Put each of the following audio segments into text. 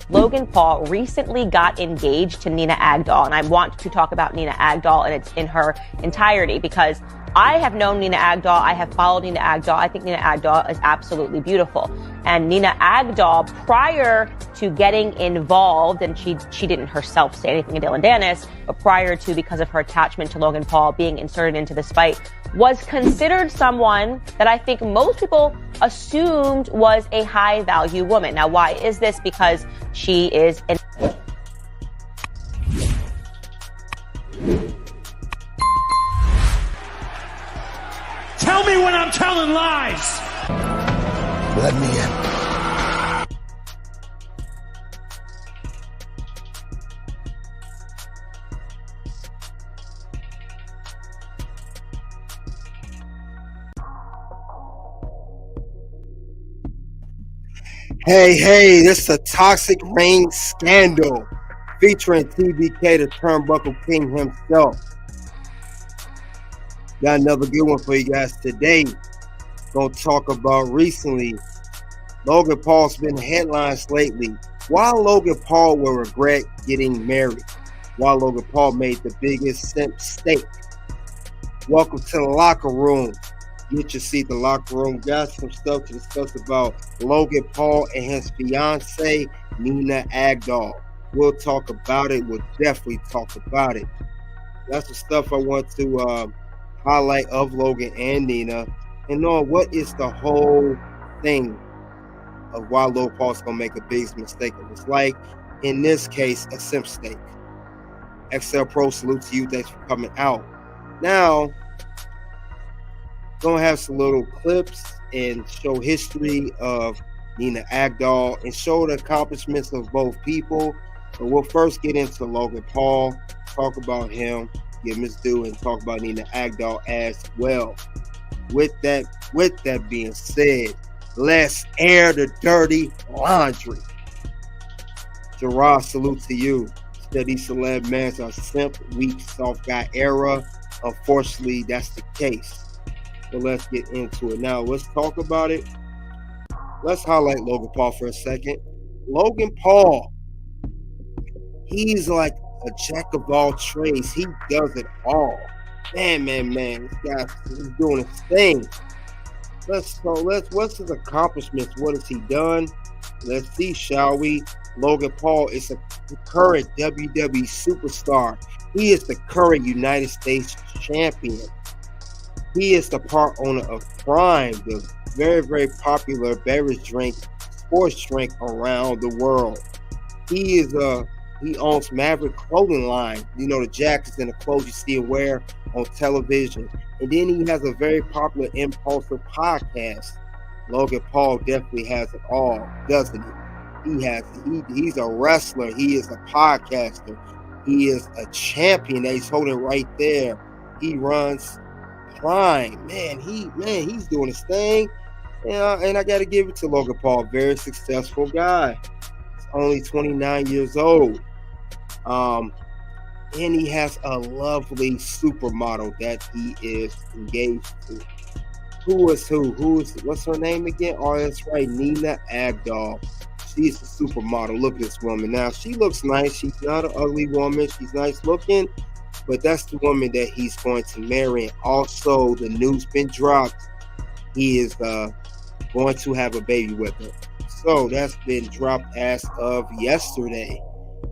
Logan Paul recently got engaged to Nina Agdal, and I want to talk about Nina Agdal in her entirety because I have known Nina Agdal. I have followed Nina Agdal. I think Nina Agdal is absolutely beautiful. And Nina Agdal, prior to getting involved, and she didn't herself say anything to Dylan Dennis, but prior to, because of her attachment to Logan Paul, being inserted into this fight, was considered someone that I think most people assumed was a high-value woman. Now, why is this? Because she is an... Tell me when I'm telling lies! Let me in. Hey, this is a Toxic Reign Scandal featuring TBK, the Turnbuckle King himself. Got another good one for you guys today. Gonna talk about recently. Logan Paul's been headlines lately. Why Logan Paul will regret getting married. Why Logan Paul made the biggest mistake. Welcome to the locker room. Get your seat, the locker room. Got some stuff to discuss about Logan Paul and his fiancée, Nina Agdal. We'll talk about it. We'll definitely talk about it. That's the stuff I want to highlight of Logan and Nina. And knowing what is the whole thing of why Logan Paul's going to make a big mistake. It's like, in this case, a simp mistake. XL Pro, salute to you. Thanks for coming out. Now, gonna have some little clips and show history of Nina Agdal and show the accomplishments of both people. But we'll first get into Logan Paul, talk about him, give him his due, and talk about Nina Agdal as well. With that being said, let's air the dirty laundry. Gerard, salute to you. Steady celeb man's a simp, weak, soft guy era. Unfortunately, that's the case. So let's get into it. Now, let's talk about it. Let's highlight Logan Paul for a second. Logan Paul, he's like a jack of all trades. He does it all. Man. This guy's doing his thing. What's his accomplishments? What has he done? Let's see, shall we? Logan Paul is a current WWE superstar. He is the current United States champion. He is the part owner of Prime, the very, very popular beverage drink, sports drink around the world. He owns Maverick clothing line. You know, the jackets and the clothes you see him wear on television. And then he has a very popular impulsive podcast. Logan Paul definitely has it all, doesn't he? He's a wrestler. He is a podcaster. He is a champion that he's holding right there. He runs Prime. Man, he's doing his thing. And I got to give it to Logan Paul. Very successful guy. He's only 29 years old. And he has a lovely supermodel that he is engaged to. What's her name again? Oh, that's right, Nina Agdal. She's a supermodel. Look at this woman. Now, she looks nice. She's not an ugly woman. She's nice looking. But that's the woman that he's going to marry. And also, the news been dropped. He is going to have a baby with her. So that's been dropped as of yesterday.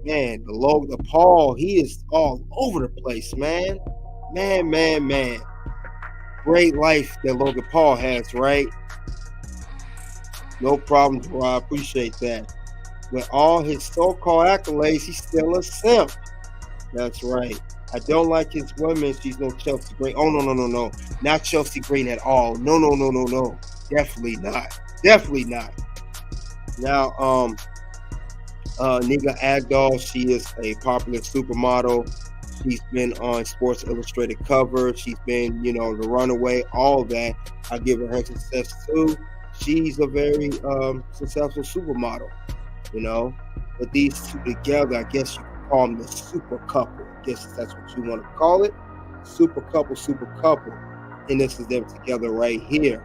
Man, the Paul, he is all over the place, man. Man. Great life that Logan Paul has, right? No problem, bro. I appreciate that. With all his so-called accolades, he's still a simp. That's right. I don't like his women. She's no Chelsea Green. Oh, no. Not Chelsea Green at all. No. Definitely not. Now, Nina Agdal, she is a popular supermodel. She's been on Sports Illustrated cover. She's been, the runaway, all that. I give her success too. She's a very successful supermodel, But these two together, I guess you could call them the super couple. I guess that's what you want to call it. Super couple. And this is them together right here.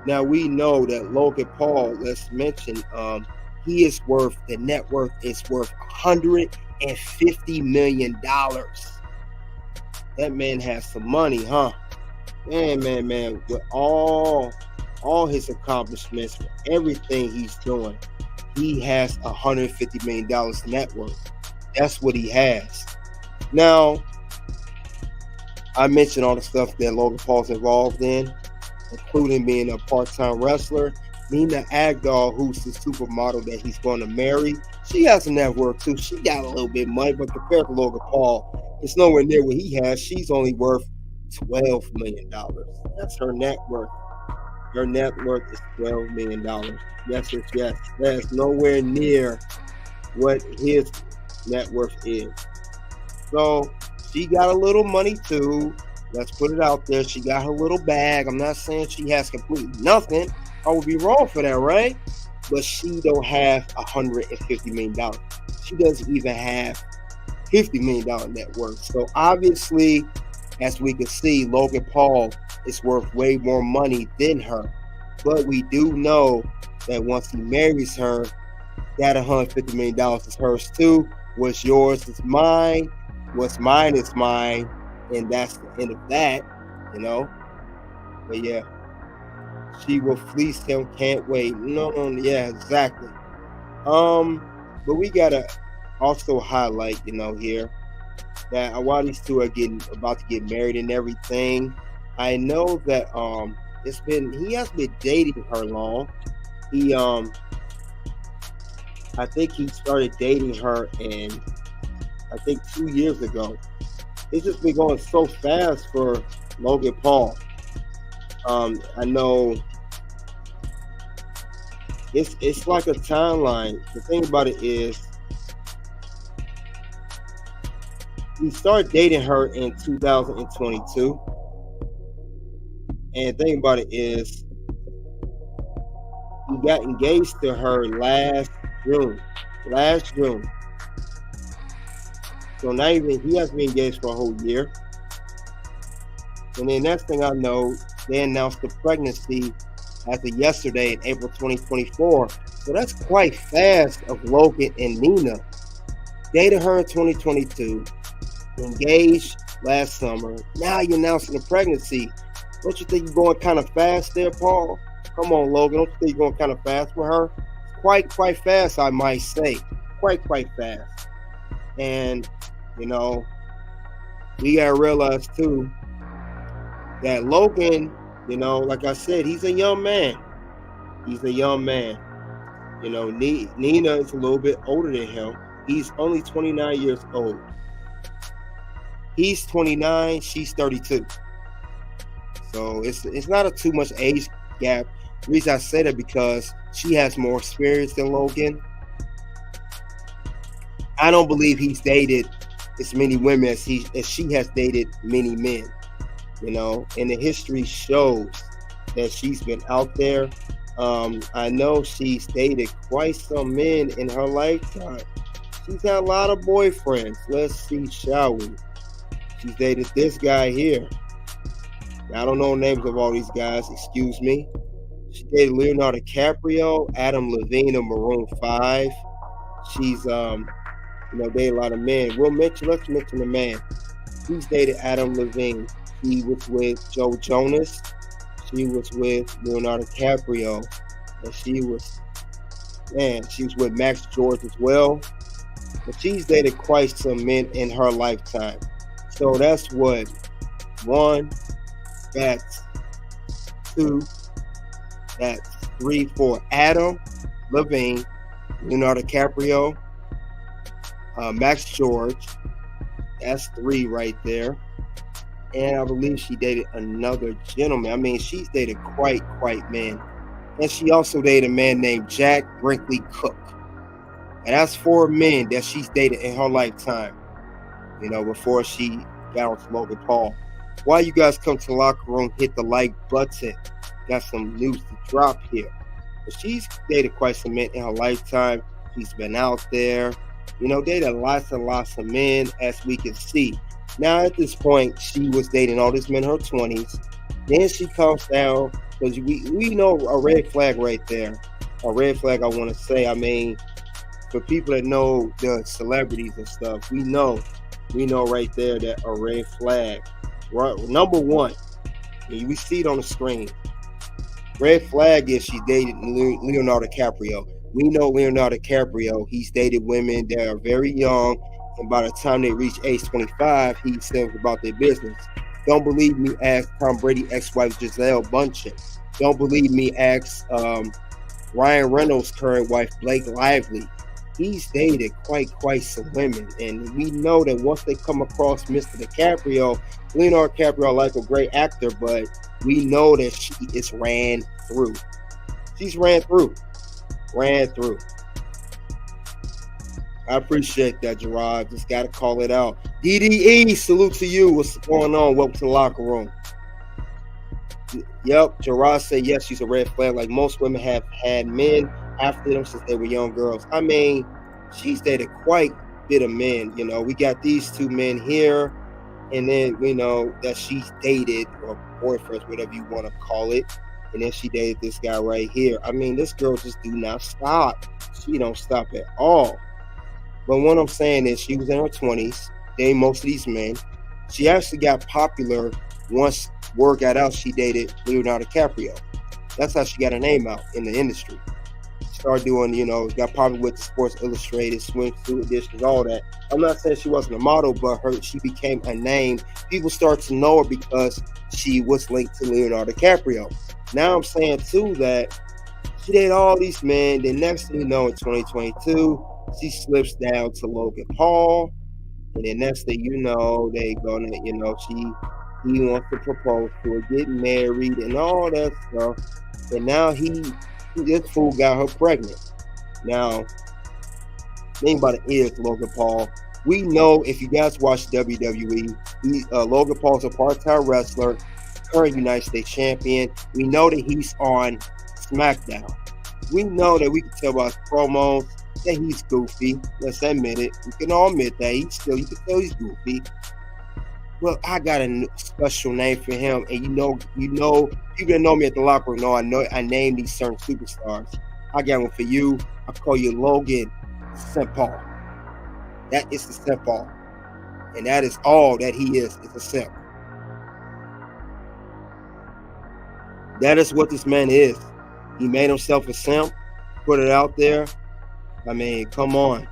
Now, we know that Logan Paul, let's mention, the net worth is worth $150 million. That man has some money, huh? Man, with all his accomplishments, everything he's doing, he has $150 million net worth. That's what he has. Now, I mentioned all the stuff that Logan Paul's involved in, including being a part-time wrestler. Nina Agdal, who's the supermodel that he's going to marry, she has a net worth too. She got a little bit of money, but compared to Logan Paul, it's nowhere near what he has. She's only worth $12 million. That's her net worth. Her net worth is $12 million. Yes. That's nowhere near what his net worth is. So she got a little money too. Let's put it out there. She got her little bag. I'm not saying she has completely nothing. I would be wrong for that, right? But she don't have $150 million. She doesn't even have $50 million net worth. So obviously, as we can see, Logan Paul is worth way more money than her. But we do know that once he marries her, that $150 million is hers too. What's yours is mine. What's mine is mine. And that's the end of that, you know. But yeah, she will fleece him. Can't wait. No, yeah, exactly. But we gotta also highlight, here, that while these two are about to get married and everything, I know that he has been dating her long. He I think he started dating her in 2 years ago. It's just been going so fast for Logan Paul. I know it's like a timeline. The thing about it is, he started dating her in 2022. And the thing about it is, he got engaged to her last June. So not even, he has been engaged for a whole year. And then next thing I know, they announced the pregnancy as of yesterday in April 2024. So that's quite fast of Logan and Nina. Dated her in 2022, engaged last summer. Now you're announcing the pregnancy. Don't you think you're going kind of fast there, Paul? Come on, Logan. Don't you think you're going kind of fast with her? Quite fast, I might say. Quite fast. And, we got to realize, too, that Logan, like I said, he's a young man. Nina is a little bit older than him. He's only 29 years old. He's 29, she's 32. So it's not too much age gap. The reason I say that because she has more experience than Logan. I don't believe he's dated as many women as she has dated many men. And the history shows that she's been out there. I know she's dated quite some men in her lifetime. She's had a lot of boyfriends. Let's see, shall we? She's dated this guy here. I don't know the names of all these guys, excuse me. She dated Leonardo DiCaprio, Adam Levine of Maroon 5. She's dated a lot of men. Let's mention the man. She's dated Adam Levine. He was with Joe Jonas. She was with Leonardo DiCaprio. And she was with Max George as well. But she's dated quite some men in her lifetime. So that's what? 1, that's 2, that's 3, 4. Adam Levine, Leonardo DiCaprio, Max George, that's 3 right there. And I believe she dated another gentleman. I mean, she's dated quite men. And she also dated a man named Jack Brinkley Cook. And that's 4 men that she's dated in her lifetime, before she got on to Logan Paul. While you guys come to the locker room, hit the like button. Got some news to drop here. But she's dated quite some men in her lifetime. She's been out there, dated lots and lots of men, as we can see. Now, at this point, she was dating all these men in her 20s. Then she comes down, because we know a red flag right there. a red flag I want to say, I mean, for people that know the celebrities and stuff, we know right there that a red flag, right, number one, and we see it on the screen. Red flag is she dated Leonardo DiCaprio. We know Leonardo DiCaprio, he's dated women that are very young, and by the time they reach age 25, he says about their business. Don't believe me, ask Tom Brady ex-wife Gisele Bundchen. Don't believe me, ask Ryan Reynolds' current wife Blake Lively. He's dated quite some women, and we know that once they come across Mr. DiCaprio, Leonardo DiCaprio, like a great actor, but we know that she is ran through. She's ran through. I appreciate that, Gerard. Just got to call it out. DDE, salute to you. What's going on? Welcome to the locker room. Yep, Gerard said yes, she's a red flag. Like most women have had men after them since they were young girls. I mean, she's dated quite a bit of men. You know, we got these two men here, and then we know that she's dated, or boyfriends, whatever you want to call it. And then she dated this guy right here. I mean, this girl just do not stop. She don't stop at all. But what I'm saying is she was in her 20s, dating most of these men. She actually got popular once word got out she dated Leonardo DiCaprio. That's how she got her name out in the industry. Started doing, you know, got popular with the Sports Illustrated, swimsuit editions, all that. I'm not saying she wasn't a model, but she became a name. People start to know her because she was linked to Leonardo DiCaprio. Now I'm saying too that she dated all these men. Then next thing you know, in 2022, she slips down to Logan Paul, and then next thing you know, they gonna, you know, he wants to propose to her, get married, and all that stuff. And now this fool got her pregnant. Now, think about it is Logan Paul. We know if you guys watch WWE, Logan Paul's a part-time wrestler, current United States champion. We know that he's on SmackDown. We know that we can tell by his promos that he's goofy. Let's admit it. We can all admit that you can tell he's goofy. Well, I got a special name for him, and you know, people that know me at the locker room know I name these certain superstars. I got one for you. I call you Logan Paul. That is the Paul, and that is all that he is. It's a simp. That is what this man is. He made himself a simp, put it out there. I mean, come on.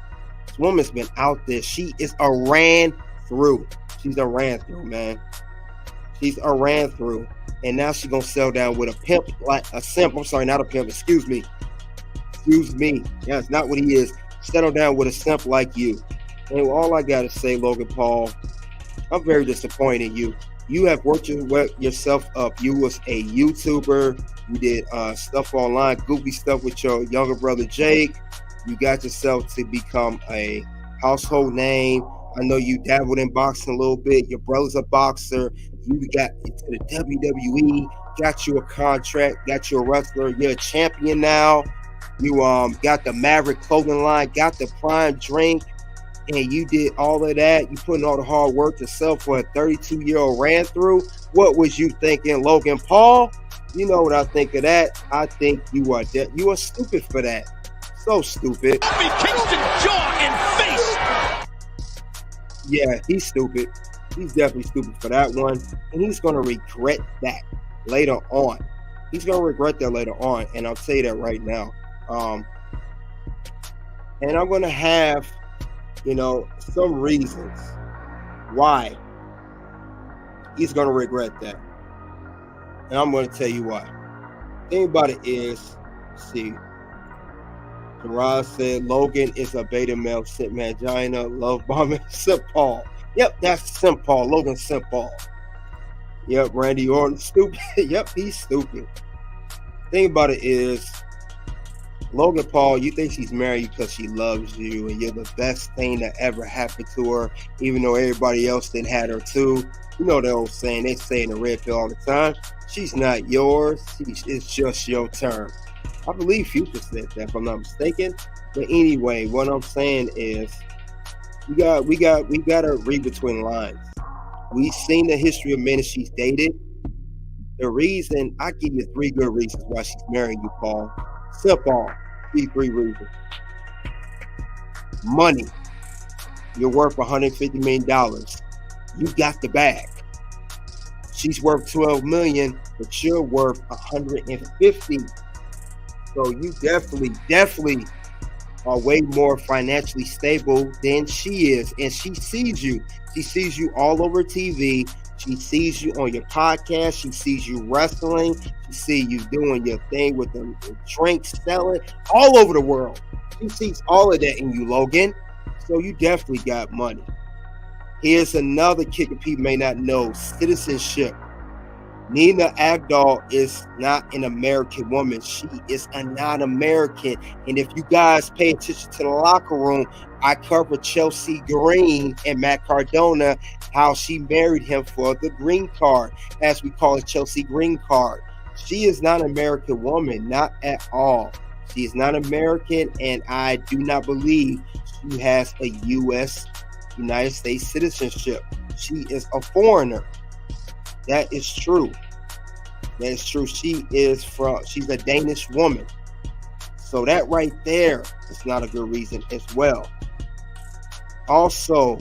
This woman's been out there. She is a ran through. She's a ran through, man. She's a ran through. And now she's going to settle down with a pimp, like a simp. I'm sorry, not a pimp. Excuse me. Yeah, it's not what he is. Settle down with a simp like you. And all I got to say, Logan Paul, I'm very disappointed in you. You have worked yourself up. You was a YouTuber. You did stuff online, goofy stuff with your younger brother, Jake. You got yourself to become a household name. I know you dabbled in boxing a little bit. Your brother's a boxer. You got into the WWE, got you a contract, got you a wrestler. You're a champion now. You got the Maverick clothing line, got the Prime drink, and you did all of that. You put in all the hard work yourself for a 32-year-old ran through. What was you thinking, Logan Paul? You know what I think of that. I think you are stupid for that. So stupid. Kingston jaw and face. Yeah, he's stupid. He's definitely stupid for that one. And he's going to regret that later on. And I'll tell you that right now. And I'm going to have, some reasons why he's going to regret that. And I'm going to tell you why. The thing about it is, see, Gerard said Logan is a beta male simp mangina, love bombing, simp Paul. Yep, that's simp Paul, Logan simp Paul. Yep, Randy Orton, stupid. Yep, he's stupid. Thing about it is, Logan Paul, you think she's married because she loves you and you're the best thing that ever happened to her, even though everybody else didn't had her too. You know the old saying, they say in the red pill all the time, she's not yours, it's just your turn. I believe Future said that, if I'm not mistaken. But anyway, what I'm saying is, we got to read between the lines. We've seen the history of men that she's dated. The reason, I give you 3 good reasons why she's marrying you, Paul. Simple. These 3 reasons. Money. You're worth $150 million. You got the bag. She's worth $12 million, but you're worth $150. So you definitely are way more financially stable than she is. And she sees you. She sees you all over TV. She sees you on your podcast. She sees you wrestling. She sees you doing your thing with the drinks selling all over the world. She sees all of that in you, Logan. So you definitely got money. Here's another kicker people may not know. Citizenship. Nina Agdal is not an American woman. She is a non-American. And if you guys pay attention to the locker room, I covered Chelsea Green and Matt Cardona, how she married him for the green card, as we call it, Chelsea Green card. She is not an American woman, not at all. She is not American, and I do not believe she has a United States citizenship. She is a foreigner. That is true. That is true. She's a Danish woman. So that right there is not a good reason as well. Also,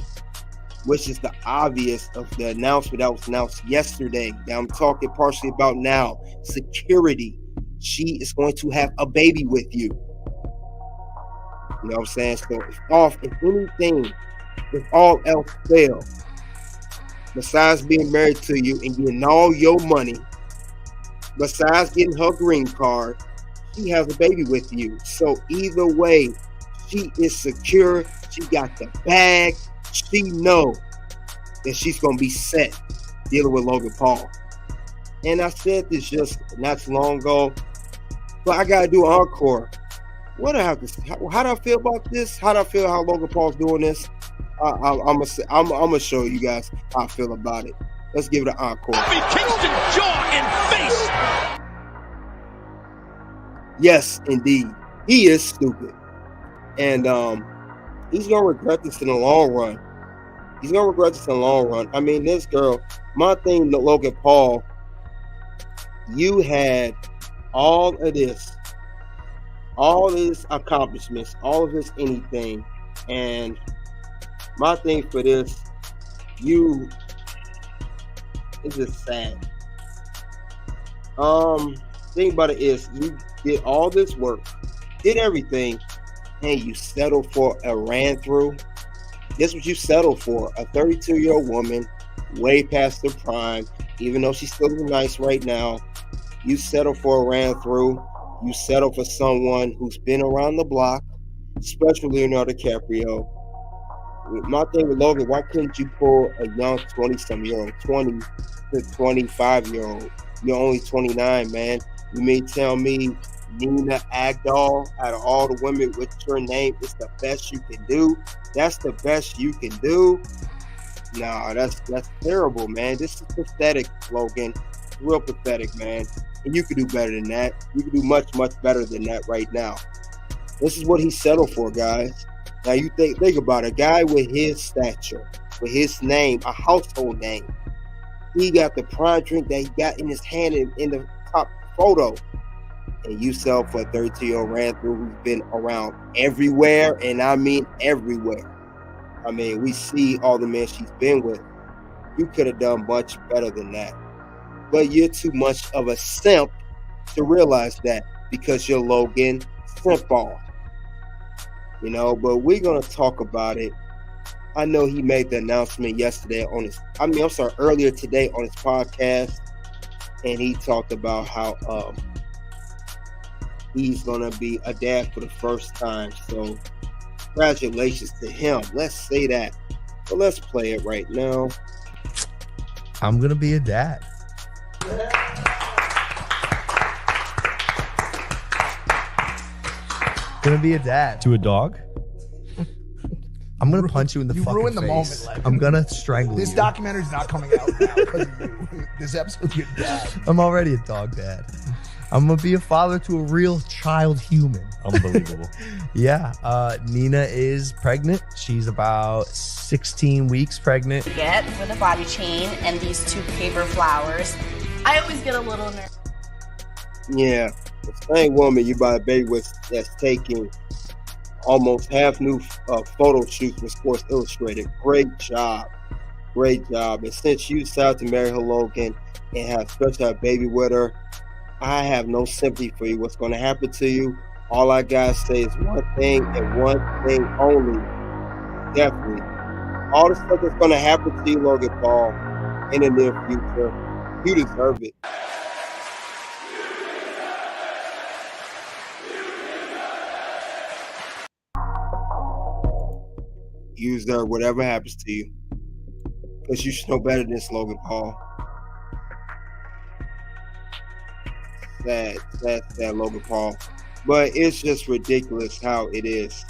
which is the obvious of the announcement that was announced yesterday, that I'm talking partially about now, security. She is going to have a baby with you. You know what I'm saying? So if all else fails, besides being married to you and getting all your money, besides getting her green card, she has a baby with you. So either way, she is secure. She got the bag. She know that she's going to be set dealing with Logan Paul. And I said this just not too long ago, but I got to do an encore. How do I feel about this? How do I feel how Logan Paul's doing this? I'm gonna show you guys how I feel about it. Let's give it an encore. Kingston, jaw and face. Yes, indeed, he is stupid, and he's gonna regret this in the long run. I mean, this girl. My thing, Logan Paul. You had all of this, all his accomplishments, all of his anything, and my thing for this, it's just sad. Thing about it is, you did all this work, did everything, and you settled for a ran through. This what you settled for, a 32-year-old woman, way past her prime, even though she's still nice right now. You settle for a ran through. You settle for someone who's been around the block, especially Leonardo DiCaprio. My thing with Logan, why couldn't you pull a young 20-some-year-old, 20 to 25-year-old? You're only 29, man. You may tell me Nina Agdal, out of all the women with your name, is the best you can do. That's the best you can do. Nah, that's terrible, man. This is pathetic, Logan. Real pathetic, man. And you could do better than that. You could do much, much better than that right now. This is what he settled for, guys. Now you think about it. A guy with his stature, with his name, a household name. He got the prime drink that he got in his hand in the top photo. And you sell for a 32-year-old ran through who's been around everywhere, and I mean everywhere. I mean, we see all the men she's been with. You could have done much better than that. But you're too much of a simp to realize that, because you're Logan Simple. You know, but we're going to talk about it. I know he made the announcement yesterday earlier today on his podcast. And he talked about how he's going to be a dad for the first time. So congratulations to him. Let's say that. But let's play it right now. I'm going to be a dad. Gonna be a dad To a dog? I'm gonna punch you in the fucking face. You ruined the moment, Logan. I'm gonna strangle This you. documentary's not coming out now because of you. This episode's your dad. I'm already a dog dad. I'm gonna be a father to a real child human. Unbelievable. Yeah. Nina is pregnant. She's about 16 weeks pregnant. Get with a body chain and these 2 paper flowers. I always get a little nervous. Yeah. The same woman you buy a baby with that's taking almost half new photo shoots with Sports Illustrated. Great job. Great job. And since you decided to marry her, Logan, and have especially a baby with her, I have no sympathy for you. What's going to happen to you? All I got to say is one thing and one thing only. Definitely. All the stuff that's going to happen to you, Logan Paul, in the near future, you deserve it. You deserve whatever happens to you. Because you should know better than this, Logan Paul. Sad, Logan Paul. But it's just ridiculous how it is.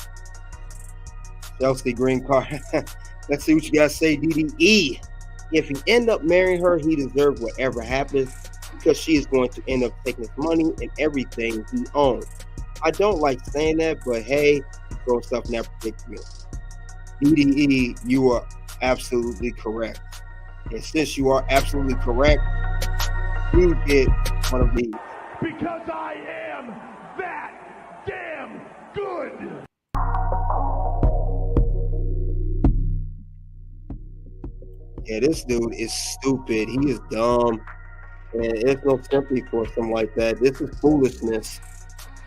Chelsea green card. Let's see what you guys say, DDE. If he end up marrying her, he deserves whatever happens because she is going to end up taking his money and everything he owns. I don't like saying that, but hey, throw stuff in that predicament. DDE, you are absolutely correct. And since you are absolutely correct, you get one of these. Because I am that damn good. Yeah, this dude is stupid. He is dumb. And there's no sympathy for something like that. This is foolishness.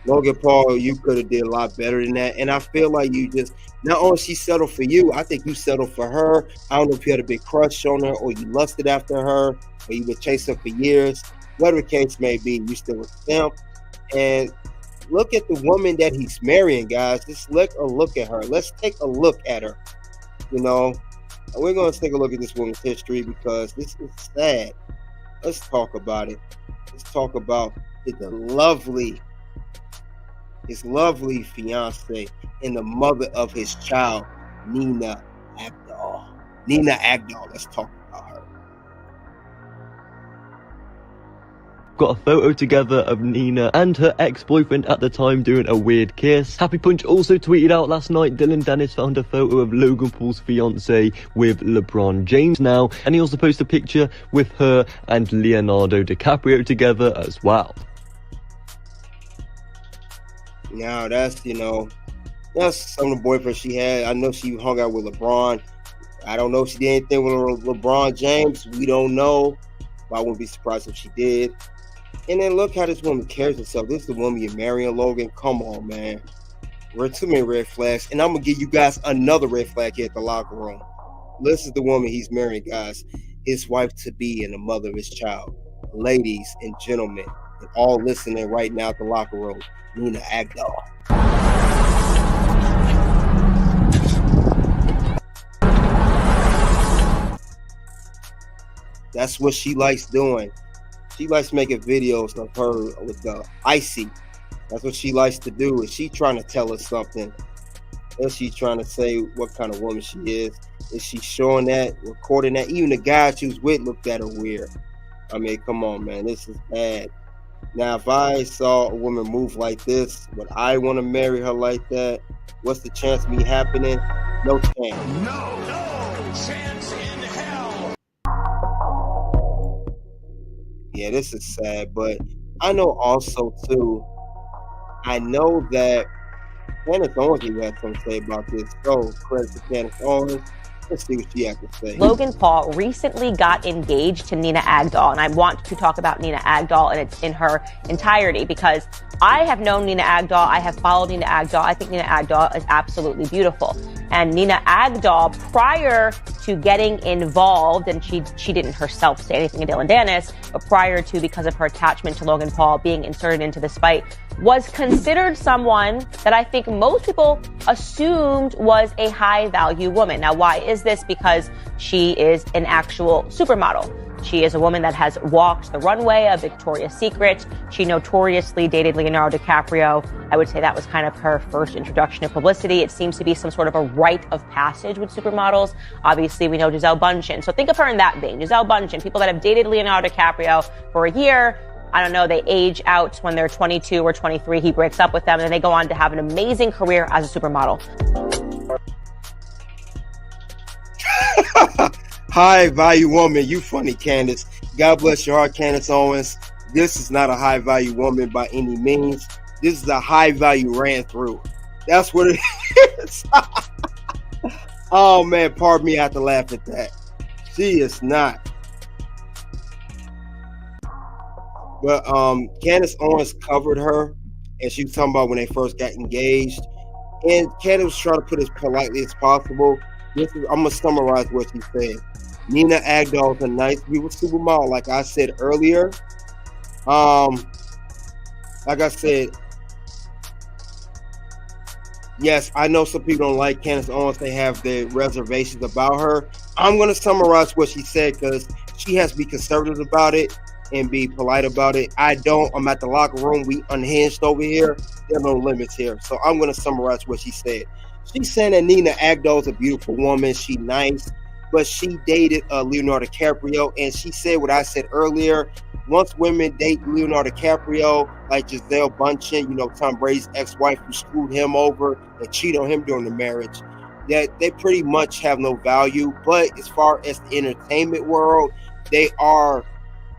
Logan Paul, you could have did a lot better than that. And I feel like you just, not only she settled for you, I think you settled for her. I don't know if you had a big crush on her or you lusted after her or you been chasing her for years. Whatever the case may be, you still a simp. And look at the woman that he's marrying, guys. Just look at her. Let's take a look at her. You know, we're going to take a look at this woman's history because this is sad. Let's talk about it. Let's talk about his lovely fiance and the mother of his child, Nina Agdal. Nina Agdal. Let's talk about her. Got a photo together of Nina and her ex-boyfriend at the time doing a weird kiss. Happy Punch also tweeted out last night Dylan Dennis found a photo of Logan Paul's fiancée with LeBron James now, and he also posted a picture with her and Leonardo DiCaprio together as well. Now that's some of the boyfriends she had. I know she hung out with LeBron. I don't know if she did anything with LeBron James. We don't know. But I wouldn't be surprised if she did. And then look how this woman carries herself. This is the woman you're marrying, Logan. Come on, man. There are too many red flags. And I'm going to give you guys another red flag here at the locker room. This is the woman he's marrying, guys. His wife-to-be and the mother of his child. Ladies and gentlemen, and all listening right now at the locker room, Nina Agdal. That's what she likes doing. She likes making videos of her with the icy. That's what she likes to do. Is she trying to tell us something? Is she trying to say what kind of woman she is? Is she showing that, recording that? Even the guy she was with looked at her weird. I mean, come on, man. This is bad. Now, if I saw a woman move like this, would I want to marry her like that? What's the chance of me happening? No chance. No chance in hell. Yeah, this is sad, but I know also, too, I know that Candace Owens even had something to say about this. So, credit to Candace Owens. Let's see what she has to say. Logan Paul recently got engaged to Nina Agdal, and I want to talk about Nina Agdal in her entirety because I have known Nina Agdal. I have followed Nina Agdal. I think Nina Agdal is absolutely beautiful. And Nina Agdal, prior to getting involved, and she didn't herself say anything to Dylan Dennis, but prior to, because of her attachment to Logan Paul, being inserted into this fight, was considered someone that I think most people assumed was a high-value woman. Now, why is this? Because she is an actual supermodel. She is a woman that has walked the runway of Victoria's Secret. She notoriously dated Leonardo DiCaprio. I would say that was kind of her first introduction to publicity. It seems to be some sort of a rite of passage with supermodels. Obviously, we know Gisele Bündchen. So think of her in that vein. Gisele Bündchen, people that have dated Leonardo DiCaprio for a year, I don't know, they age out when they're 22 or 23. He breaks up with them, and then they go on to have an amazing career as a supermodel. High value woman. You funny, Candace. God bless your heart, Candace Owens. This is not a high value woman by any means. This is a high value ran through. That's what it is. Oh man, pardon me, I have to laugh at that. She is not. But Candace Owens covered her, and she was talking about when they first got engaged. And Candace was trying to put it as politely as possible. I'm gonna summarize what she said. Nina Agdal is a nice, beautiful supermodel, like I said earlier. Like I said, yes, I know some people don't like Candace Owens. They have their reservations about her. I'm going to summarize what she said because she has to be conservative about it and be polite about it. I don't. I'm at the locker room. We unhinged over here. There are no limits here. So I'm going to summarize what she said. She's saying that Nina Agdal is a beautiful woman. She's nice, but she dated Leonardo DiCaprio. And she said what I said earlier. Once women date Leonardo DiCaprio, like Gisele Bündchen, you know, Tom Brady's ex-wife who screwed him over and cheated on him during the marriage, that they pretty much have no value. But as far as the entertainment world, they are,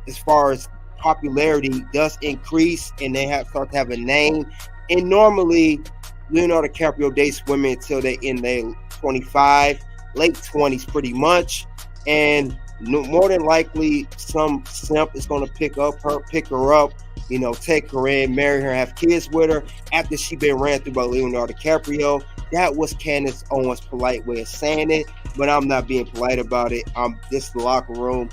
as far as popularity does increase and they have start to have a name. And normally, Leonardo DiCaprio dates women until they in their 25, late 20s pretty much. And more than likely, some simp is going to pick her up, you know, take her in, marry her, have kids with her after she been ran through by Leonardo DiCaprio. That was Candace Owens' polite way of saying it, but I'm not being polite about it. This is the locker room.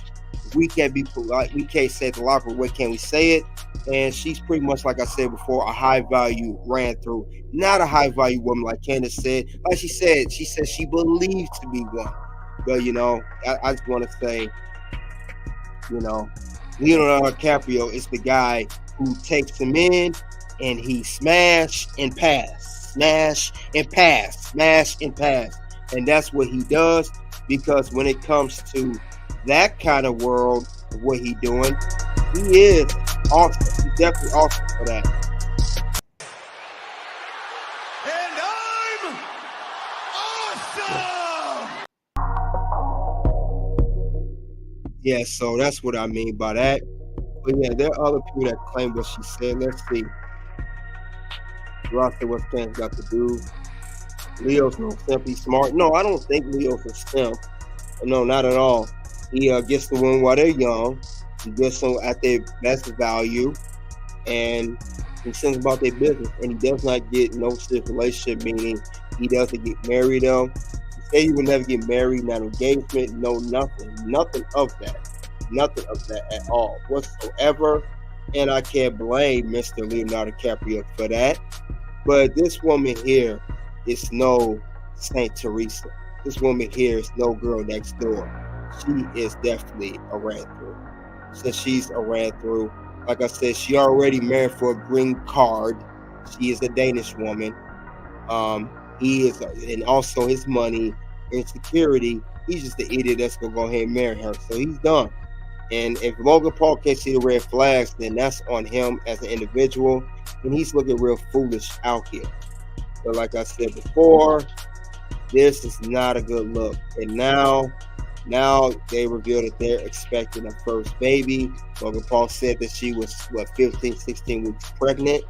We can't be polite. We can't say it the locker room. What can we say it? And she's pretty much, like I said before, a high value ran through, not a high value woman like Candace said. Like she said she believed to be one. But, you know, I just want to say, you know, Leonardo DiCaprio is the guy who takes him in and he smash and pass, smash and pass, smash and pass. And that's what he does, because when it comes to that kind of world of what he's doing, he is awesome. He's definitely awesome for that. And I'm awesome! Yeah, so that's what I mean by that. But yeah, there are other people that claim what she said. Let's see. Ross said, what's Candace got to do? Leo's no simp. He's smart. No, I don't think Leo's a simp. No, not at all. He gets the women while they're young. He gets them at their best value. And he sings about their business. And he does not get no serious relationship, meaning he doesn't get married though. He said he would never get married, not engagement, no nothing. Nothing of that. Nothing of that at all whatsoever. And I can't blame Mr. Leonardo DiCaprio for that. But this woman here is no Saint Teresa. This woman here is no girl next door. She is definitely a ran through. Since she's a ran through, like I said, she already married for a green card. She is a Danish woman. He is, and also his money and security. He's just the idiot that's gonna go ahead and marry her. So he's done. And if Logan Paul can't see the red flags, then that's on him as an individual. And he's looking real foolish out here. But like I said before, this is not a good look. And now they reveal that they're expecting a first baby. Logan Paul said that she was 15, 16 weeks pregnant.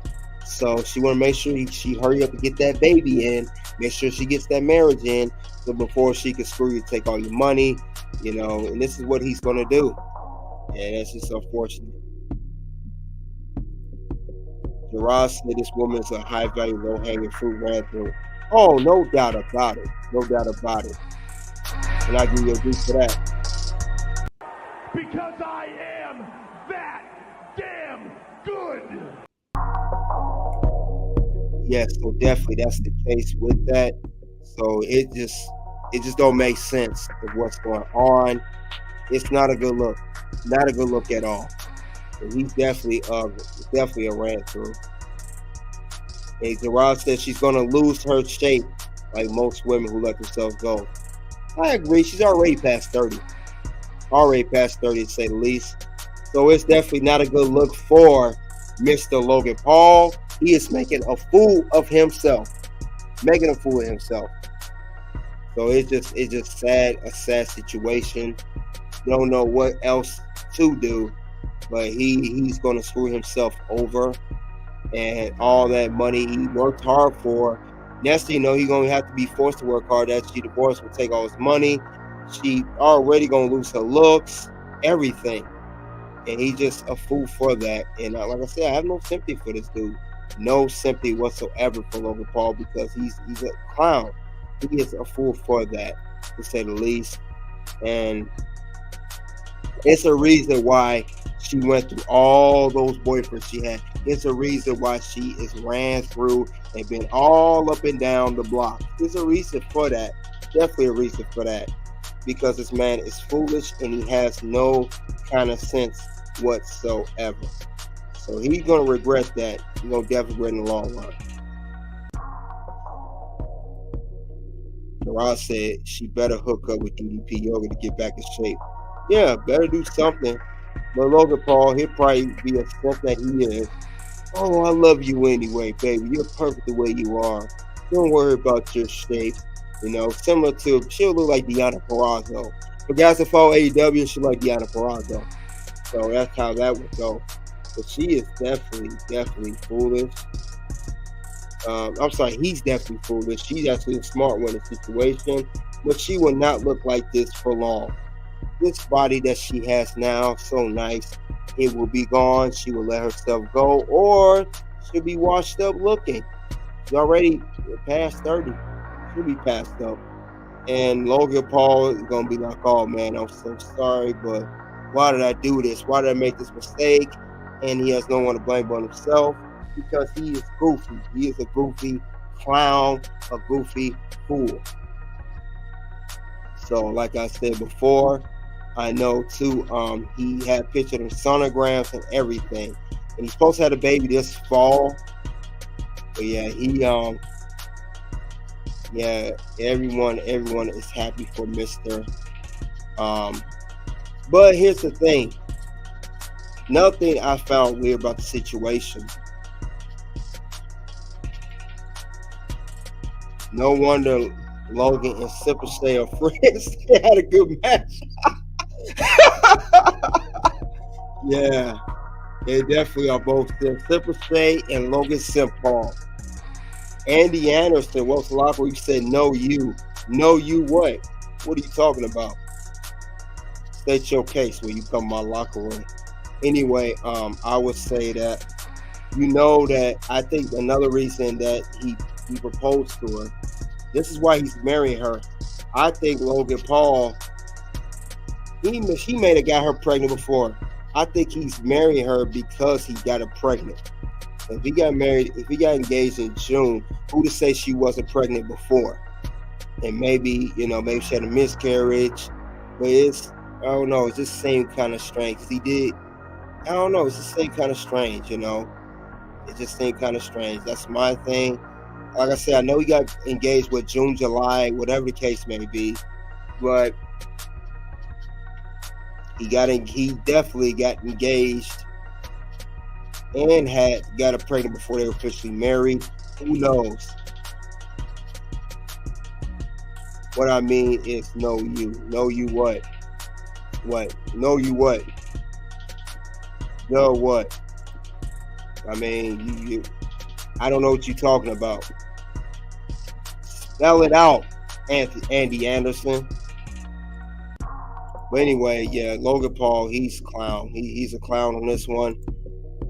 So she want to make sure she hurry up and get that baby in. Make sure she gets that marriage in. So before she can screw you, take all your money, you know. And this is what he's going to do. And that's just unfortunate. Gerard said this woman's a high value, low hanging fruit ran through. Oh, no doubt about it. No doubt about it. And I give you a boost for that. Because I am that damn good. Yes, so definitely that's the case with that. So it just don't make sense of what's going on. It's not a good look. Not a good look at all. So he's definitely a ran through. And Gerard said she's gonna lose her shape like most women who let themselves go. I agree. She's already past 30. Already past 30 to say the least. So it's definitely not a good look for Mr. Logan Paul. He is making a fool of himself. Making a fool of himself. So it's just sad, a sad situation. You don't know what else to do but he's going to screw himself over, and all that money he worked hard for. Next thing you know, he's going to have to be forced to work hard. That she divorced will take all his money. She already going to lose her looks, everything. And he's just a fool for that. And like I said, I have no sympathy for this dude. No sympathy whatsoever for Logan Paul, because he's a clown. He is a fool for that, to say the least. And it's a reason why she went through all those boyfriends she had. It's a reason why she is ran through and been all up and down the block. There's a reason for that. Definitely a reason for that. Because this man is foolish and he has no kind of sense whatsoever. So he's going to regret that. He's going to definitely regret in the long run. Ross said she better hook up with DDP Yoga to get back in shape. Yeah, better do something. But Logan Paul, he'll probably be a stuff that he is. Oh, I love you anyway, baby. You're perfect the way you are. Don't worry about your shape. You know, similar to, she'll look like Deonna Purrazzo. For guys that follow AEW, she'll like Deonna Purrazzo. So that's how that would go. But she is definitely foolish. I'm sorry, he's definitely foolish. She's actually a smart one in the situation. But she will not look like this for long. This body that she has now, so nice, it will be gone. She will let herself go, or she'll be washed up looking. She's already past 30. She'll be passed up. And Logan Paul is going to be like, oh man, I'm so sorry, but why did I do this? Why did I make this mistake? And he has no one to blame but himself, because he is goofy. He is a goofy clown, a goofy fool. So like I said before, I know too, he had pictures of sonograms and everything. And he's supposed to have a baby this fall. But yeah, everyone is happy for Mr. But here's the thing. Another thing I found weird about the situation. No wonder Logan and Super Shay are friends. They had a good match. Yeah, they definitely are both Super Shay and Logan Paul. Andy Anderson, what's the locker room? He said, no, you. No, you what? What are you talking about? State your case when you come to my locker room. Anyway, I would say that, you know, that I think another reason that he proposed to her, this is why he's marrying her. I think Logan Paul, he may have got her pregnant before. I think he's marrying her because he got her pregnant. If he got married, if he got engaged in June, who to say she wasn't pregnant before? And maybe, you know, maybe she had a miscarriage. But it's, I don't know, it's just the same kind of strange. He did, I don't know, it's the same kind of strange, you know. It's just the same kind of strange. That's my thing. Like I said, I know he got engaged with June, July, whatever the case may be. But he definitely got engaged and got her pregnant before they were officially married. Who knows? What I mean is, know you. Know you what? What? Know you what? Know what? I mean, you I don't know what you're talking about. Spell it out, Andy Anderson. But anyway, yeah, Logan Paul, he's clown. He's a clown on this one.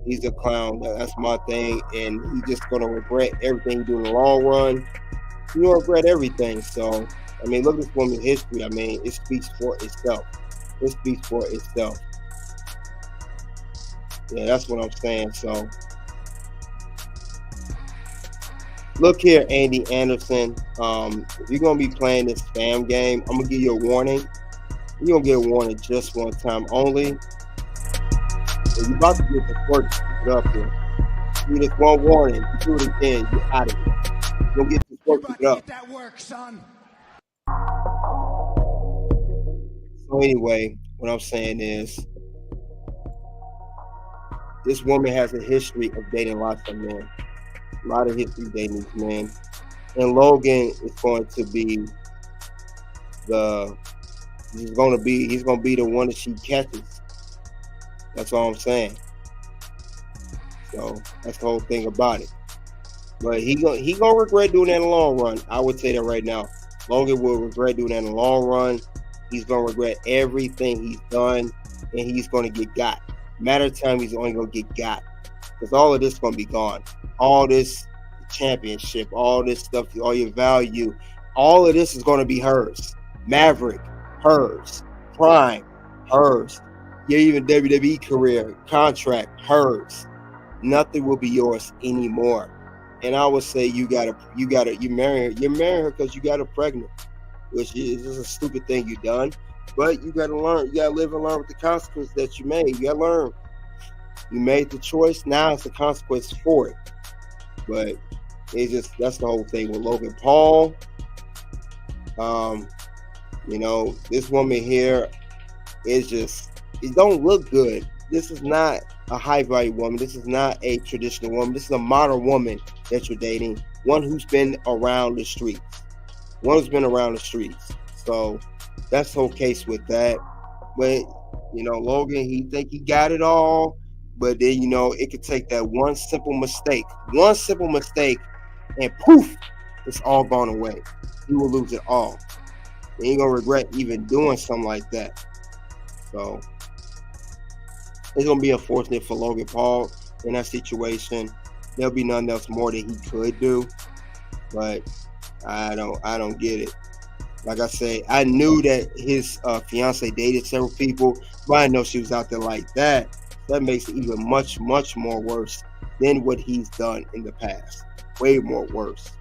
He's a clown. That's my thing. And he's just going to regret everything he do in the long run. He's going to regret everything. So, I mean, look at this woman's history. I mean, it speaks for itself. It speaks for itself. Yeah, that's what I'm saying. So, look here, Andy Anderson. If you're going to be playing this spam game, I'm going to give you a warning. You're going to get a warning just one time only. If you're about to get the work up here, you just one warning. If you do it again, you're out of here. You're going to get this work up. Get that work, son. So anyway, what I'm saying is, this woman has a history of dating lots of men. A lot of history dating these men. And Logan is going to be he's going to be the one that she catches. That's all I'm saying. So that's the whole thing about it. But he gonna regret doing that in the long run. I would say that right now. Logan will regret doing that in the long run. He's gonna regret everything he's done, and he's gonna get got. Matter of time, he's only gonna get got, because all of this is gonna be gone. All this championship, all this stuff, all your value, all of this is gonna be hers. Maverick, hers. Prime, hers. Your even WWE career, contract, hers. Nothing will be yours anymore. And I would say you marry her because you got her pregnant, which is just a stupid thing you done. But you gotta learn, you gotta live and learn with the consequences that you made. You gotta learn. You made the choice, now it's the consequence for it. But that's the whole thing with Logan Paul. This woman here it don't look good. This is not a high value woman. This is not a traditional woman. This is a modern woman that you're dating. One who's been around the streets. So that's the whole case with that. But Logan, he think he got it all. But then it could take that one simple mistake, and poof, it's all gone away. He will lose it all. And he's gonna regret even doing something like that. So it's gonna be unfortunate for Logan Paul in that situation. There'll be nothing else more that he could do, but I don't get it. Like I say, I knew that his fiance dated several people, but I know she was out there like that. That makes it even much, much more worse than what he's done in the past. Way more worse.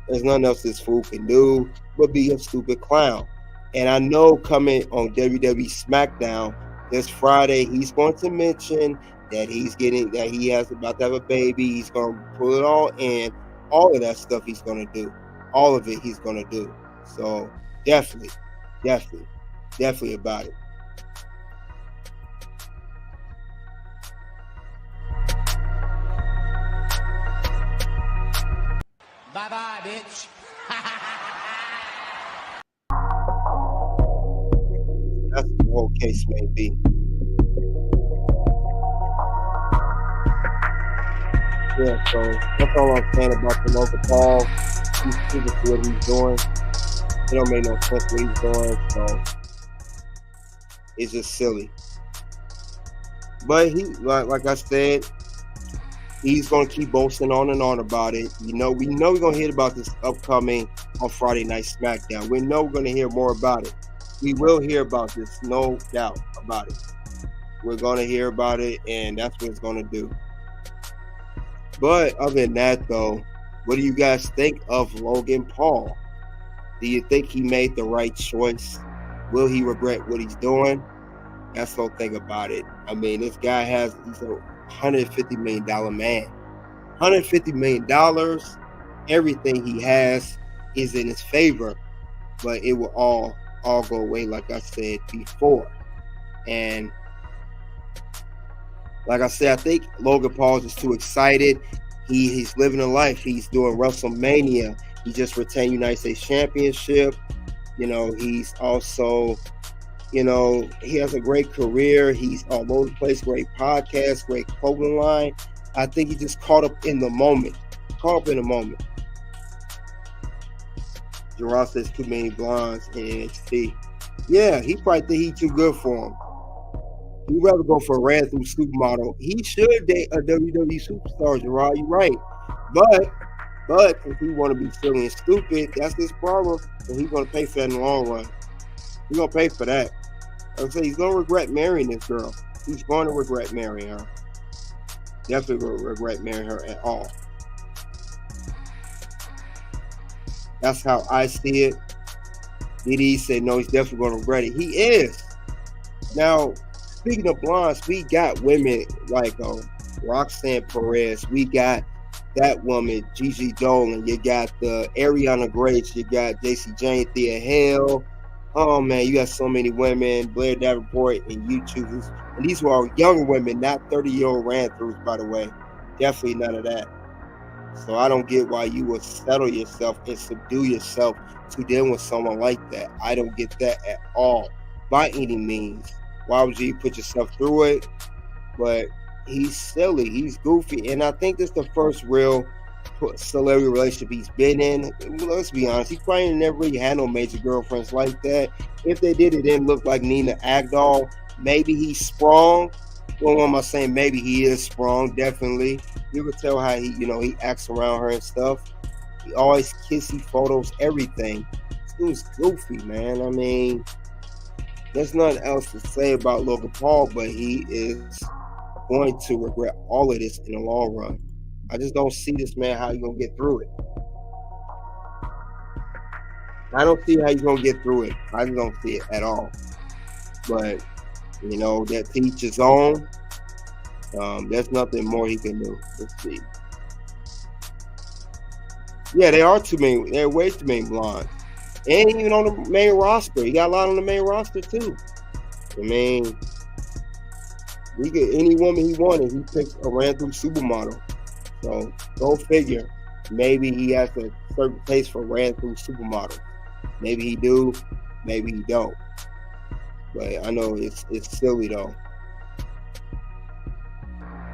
There's nothing else this fool can do but be a stupid clown. And I know coming on WWE SmackDown this Friday, he's going to mention that he has about to have a baby. He's going to pull it all in. All of that stuff he's going to do. All of it he's going to do. So definitely about it. Bye-bye, bitch. That's the whole case may be. Yeah, so that's all I'm saying about the Logan Paul. He's stupid for what he's doing. It don't make no sense what he's doing, so it's just silly. But he, like I said, he's gonna keep boasting on and on about it. We know we're gonna hear about this upcoming on Friday Night SmackDown. We know we're gonna hear more about it. We will hear about this, no doubt about it. We're gonna hear about it, and that's what it's gonna do. But other than that, though, what do you guys think of Logan Paul? Do you think he made the right choice? Will he regret what he's doing? That's the whole thing about it. I mean, this guy he's a $150 million man. $150 million, everything he has is in his favor, but it will all go away, like I said before. And like I said, I think Logan Paul is just too excited. He's living a life. He's doing WrestleMania. He just retained United States Championship. He's also, he has a great career. He's all over the place, great podcast, great clothing line. I think he just caught up in the moment. Gerard says too many blondes in NXT. Yeah, he probably think he's too good for him. He'd rather go for a ran-through supermodel. He should date a WWE superstar, Gerard. You're right. But if he want to be silly and stupid, that's his problem. And he's going to pay for that in the long run. He's going to pay for that. I'm saying he's going to regret marrying this girl. He's going to regret marrying her. Definitely going to regret marrying her at all. That's how I see it. DD said, no, he's definitely going to regret it. He is. Now, speaking of blondes, we got women like Roxanne Perez. We got that woman, Gigi Dolan. You got the Ariana Grace. You got JC Jane, Thea Hale. Oh, man, you got so many women. Blair Davenport and YouTube. And these were younger women, not 30-year-old ran-throughs, by the way. Definitely none of that. So I don't get why you would settle yourself and subdue yourself to deal with someone like that. I don't get that at all, by any means. Why would you put yourself through it? But he's silly. He's goofy. And I think this is the first real celebrity relationship he's been in. Let's be honest. He probably never really had no major girlfriends like that. If they did, it didn't look like Nina Agdal. Maybe he's sprung. Well, what am I saying? Maybe he is sprung. Definitely. You can tell how he acts around her and stuff. He always kissy photos, everything. This dude's goofy, man. I mean, there's nothing else to say about Logan Paul, but he is going to regret all of this in the long run. I just don't see this man, how he's going to get through it. I don't see how he's going to get through it. I just don't see it at all. But, that to each his own. There's nothing more he can do. Let's see. Yeah, there are too many. There are way too many blondes. And even on the main roster. He got a lot on the main roster, too. I mean, he get any woman he wanted. He picks a random supermodel. So, go figure. Maybe he has a certain taste for random supermodel. Maybe he do. Maybe he don't. But I know it's silly, though.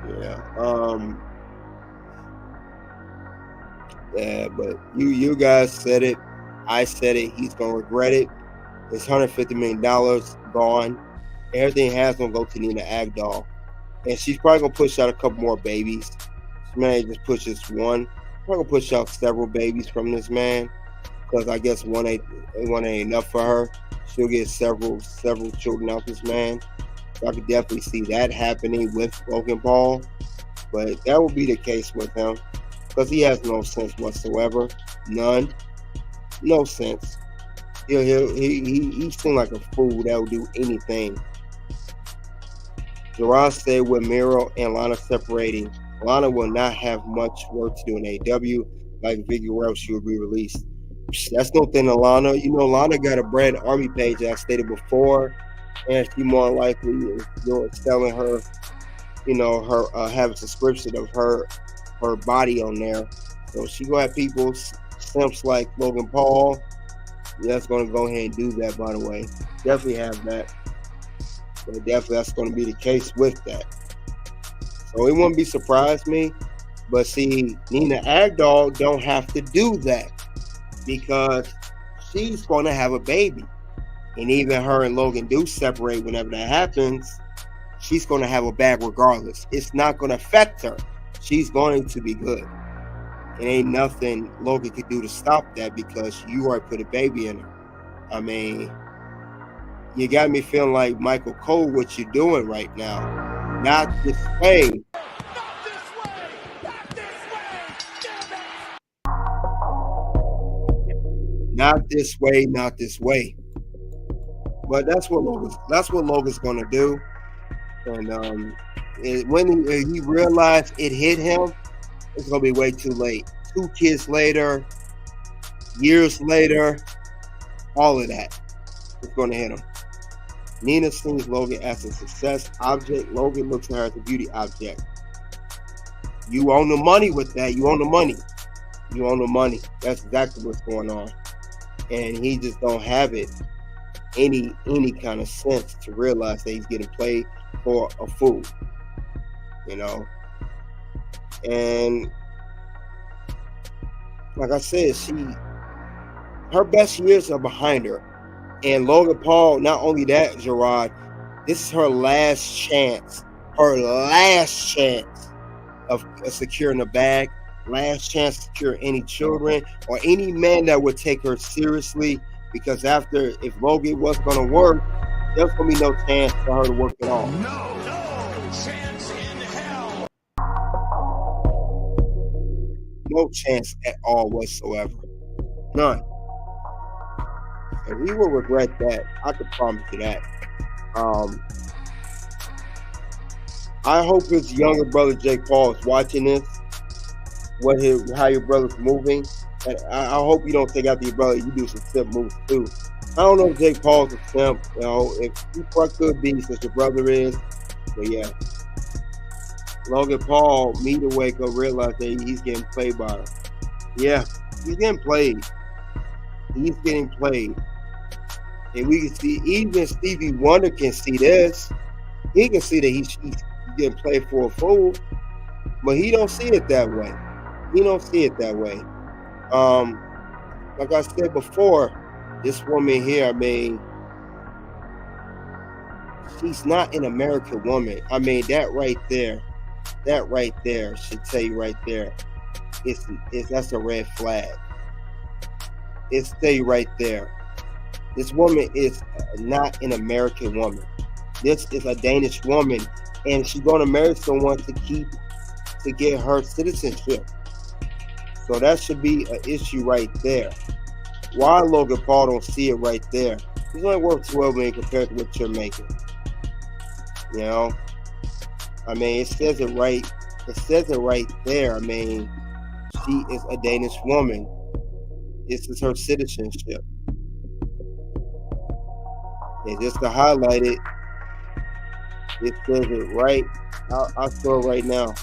Yeah. Yeah, but you guys said it. I said it. He's gonna regret it. It's $150 million gone. Everything has gonna go to Nina Agdal, and she's probably gonna push out a couple more babies. This man just pushes one. Probably gonna push out several babies from this man, because I guess one ain't enough for her. She'll get several children out this man. So I could definitely see that happening with Logan Paul, but that will be the case with him, because he has no sense whatsoever. None. No sense. He seems like a fool that will do anything. Gerard said with Miro and Lana separating, Lana will not have much work to do in AEW. Like Vicky Wells, she will be released. That's no thing to Lana. Lana got a brand army page, as I stated before, and she more likely is selling her, her have a subscription of her body on there. So she gonna have people simps like Logan Paul. That's gonna go ahead and do that, by the way. Definitely have that. But definitely that's gonna be the case with that. So it wouldn't be surprised me. But see, Nina Agdal don't have to do that, because she's gonna have a baby. And even her and Logan do separate whenever that happens, she's gonna have a bag regardless. It's not gonna affect her. She's going to be good. It ain't nothing Logan could do to stop that, because you already put a baby in her. I mean, you got me feeling like Michael Cole, what you're doing right now. Not this way. Not this way, not this way. But that's what Logan's gonna do. And when he realized it hit him, it's gonna be way too late. 2 kids later, years later, all of that, it's gonna hit him. Nina sees Logan as a success object. Logan looks at her as a beauty object. You own the money with that. You own the money. You own the money. That's exactly what's going on. And he just don't have it any kind of sense to realize that he's getting played for a fool. And like I said, her best years are behind her. And Logan Paul, not only that, Gerard, this is her last chance. Her last chance of securing a bag. Last chance to secure any children or any man that would take her seriously. Because if Logan was going to work, there's going to be no chance for her to work at all. No chance in hell. No chance at all whatsoever. None. And he will regret that. I can promise you that. I hope his younger brother Jake Paul is watching this. How your brother's moving. And I hope you don't take out your brother. You do some simp moves too. I don't know if Jake Paul's a simp. If you could be, since your brother is. But yeah. Logan Paul, me to wake up, realize that he's getting played by her. Yeah, he's getting played. He's getting played. And we can see even Stevie Wonder can see this. He can see that he's getting played for a fool, but he don't see it that way. He don't see it that way. Like I said before, this woman here, I mean, she's not an American woman. I mean, that right there should tell you right there, that's a red flag. It's tell you right there. This woman is not an American woman. This is a Danish woman, and she's going to marry someone to get her citizenship. So that should be an issue right there. Why Logan Paul don't see it right there? He's only worth $12 million compared to what you're making. You know, I mean, it says it right. It says it right there. I mean, she is a Danish woman. This is her citizenship. And just to highlight it, it says it right. I'll show it right now.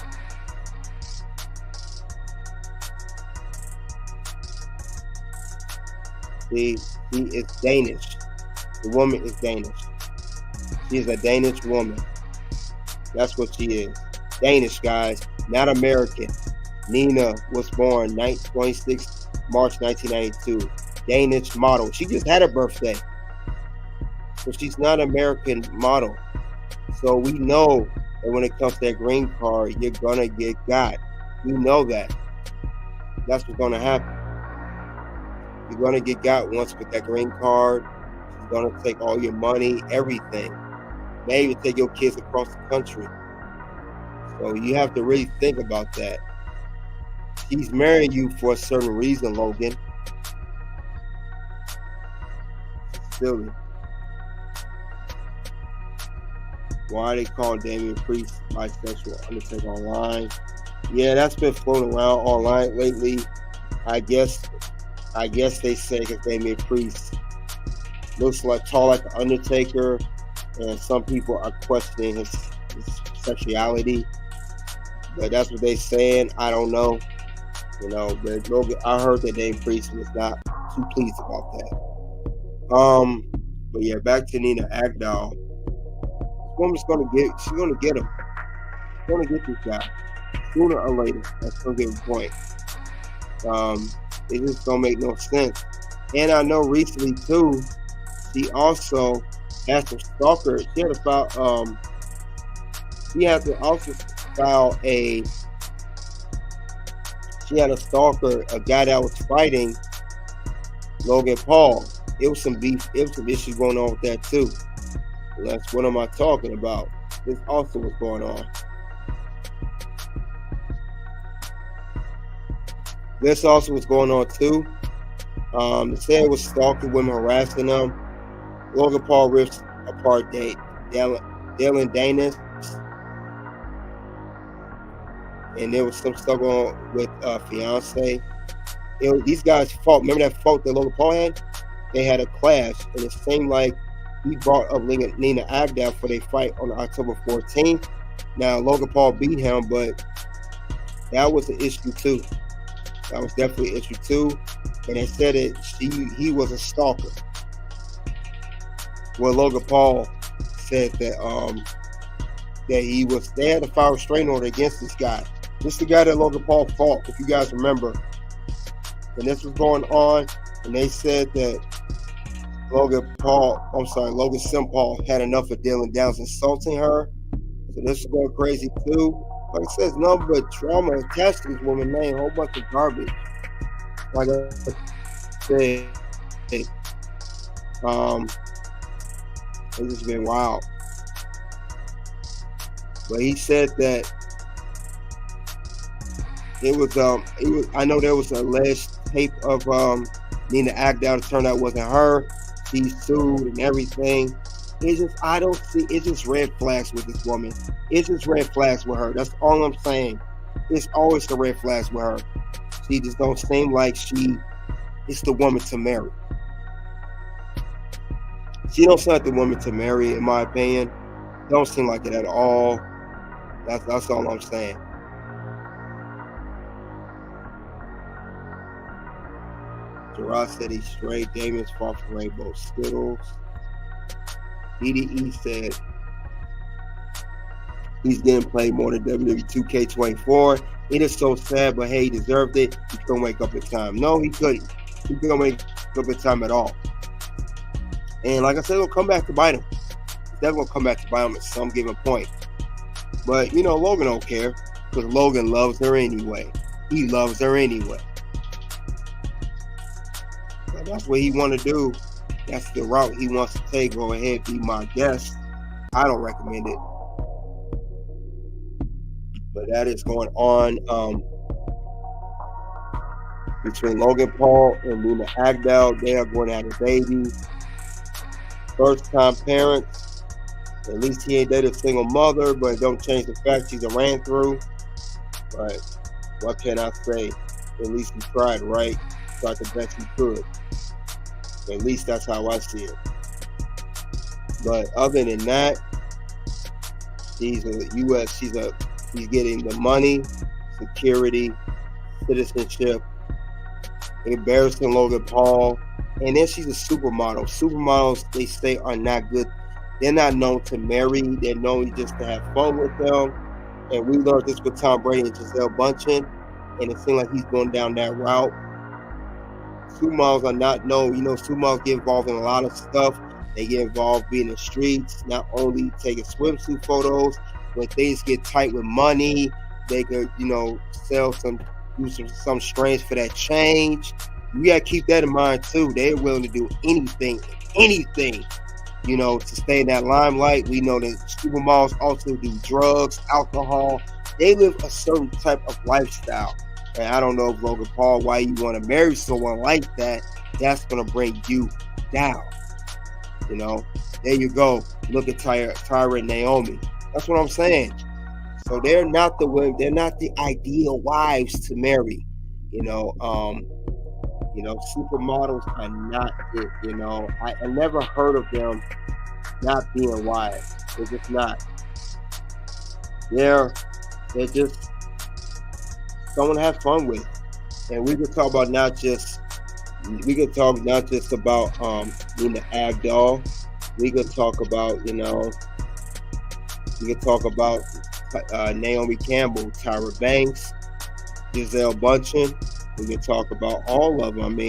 See, she is Danish. The woman is Danish. She is a Danish woman. That's what she is. Danish, guys, not American. Nina was born 26 March 1992. Danish model. She just had her birthday. So she's not an American model. So we know that when it comes to that green card, you're going to get got. We know that. That's what's going to happen. You're going to get got once with that green card. She's going to take all your money, everything. Maybe take your kids across the country. So you have to really think about that. She's marrying you for a certain reason, Logan. Silly. Why they call Damian Priest bisexual? Undertaker online. Yeah, that's been floating around online lately. I guess they say because Damian Priest looks like tall like the Undertaker, and some people are questioning his sexuality. But that's what they saying. I don't know. You know, but Logan, I heard that Damian Priest was not too pleased about that. But yeah, back to Nina Agdal. Woman's gonna get him. She's gonna get this guy sooner or later. That's gonna get a point. It just don't make no sense. And I know recently too, she also has to stalker. She had to file. She had to also file a. She had a stalker, a guy that was fighting Logan Paul. It was some beef. It was some issues going on with that too. That's what am I talking about? This also was going on. This also was going on too. They said it was stalking women, harassing them. Logan Paul rips apart Dylan Danis. And there was some stuff going on with Fiancée. These guys fought. Remember that fight that Logan Paul had? They had a clash, and it seemed like he brought up Nina Agdal for their fight on October 14th. Now, Logan Paul beat him, but that was an issue too. That was definitely an issue too. And they said that he was a stalker. Well, Logan Paul said that they had to file a restraining order against this guy. This is the guy that Logan Paul fought, if you guys remember. And this was going on, and they said that Logan Paul had enough of Dylan Downs insulting her. So this is going crazy too. Like I said, it's nothing but drama attached to this woman's name, a whole bunch of garbage. Like I said, it's just been wild. But he said that it was I know there was an alleged tape of Nina Agdal. It turned out it wasn't her. She sued and everything. It's just red flags with this woman. It's just red flags with her. That's all I'm saying. It's always the red flags with her. She just don't seem like it's the woman to marry. She don't seem like the woman to marry, in my opinion. Don't seem like it at all. That's all I'm saying. Ross said he's straight. Damien's far from Rainbow Skittles. DDE said he's getting played more than WWE 2K24. It is so sad, but hey, he deserved it. He couldn't wake up in time. No, he couldn't. He couldn't wake up in time at all. And like I said, it'll come back to bite him. It's definitely going to come back to bite him at some given point. But, you know, Logan don't care because Logan loves her anyway. He loves her anyway. So that's what he want to do. That's the route he wants to take. Go ahead, be my guest. I don't recommend it. But that is going on between Logan Paul and Nina Agdal. They are going to have a baby. First-time parents. At least he ain't dated a single mother, but it don't change the fact she's a ran through. But what can I say? At least he tried, right? Tried the best he could. At least that's how I see it. But other than that, he's getting the money, security, citizenship, embarrassing Logan Paul, and then she's a supermodel. Supermodels, they say, are not good. They're not known to marry. They're known just to have fun with them. And we learned this with Tom Brady and Gisele Bündchen, and it seems like he's going down that route. Supermodels are not known. You know, supermodels get involved in a lot of stuff. They get involved being in the streets, not only taking swimsuit photos. When things get tight with money, they could, you know, sell some strains for that change. You gotta keep that in mind too. They're willing to do anything, you know, to stay in that limelight. We know that supermodels also do drugs, alcohol. They live a certain type of lifestyle. And I don't know if Logan Paul, why you want to marry someone like that, that's gonna bring you down. You know, there you go. Look at Tyra and Naomi. That's what I'm saying. So they're not the women. They're not the ideal wives to marry. You know, supermodels are not it. You know, I never heard of them not being wives. They're just not. They're just someone to have fun with. And we could talk about not just about Nina Agdal. We could talk about, Naomi Campbell, Tyra Banks, Gisele Bündchen. We could talk about all of them.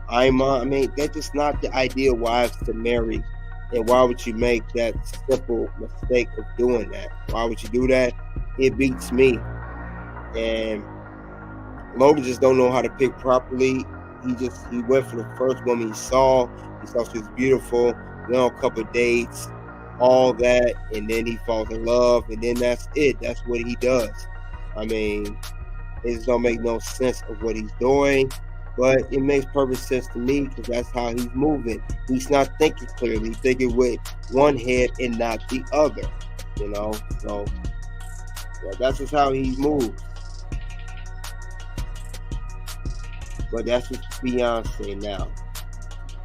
I mean, they're just not the ideal wives to marry. And why would you make that simple mistake of doing that? Why would you do that? It beats me. And Logan just don't know how to pick properly. He went for the first woman he saw. He saw she was beautiful. Went on a couple of dates, all that, and then he falls in love, and then that's it. That's what he does. I mean, it just don't make no sense of what he's doing, but it makes perfect sense to me because that's how he's moving. He's not thinking clearly. He's thinking with one head and not the other, So yeah, that's just how he moves. But that's his fiancée now,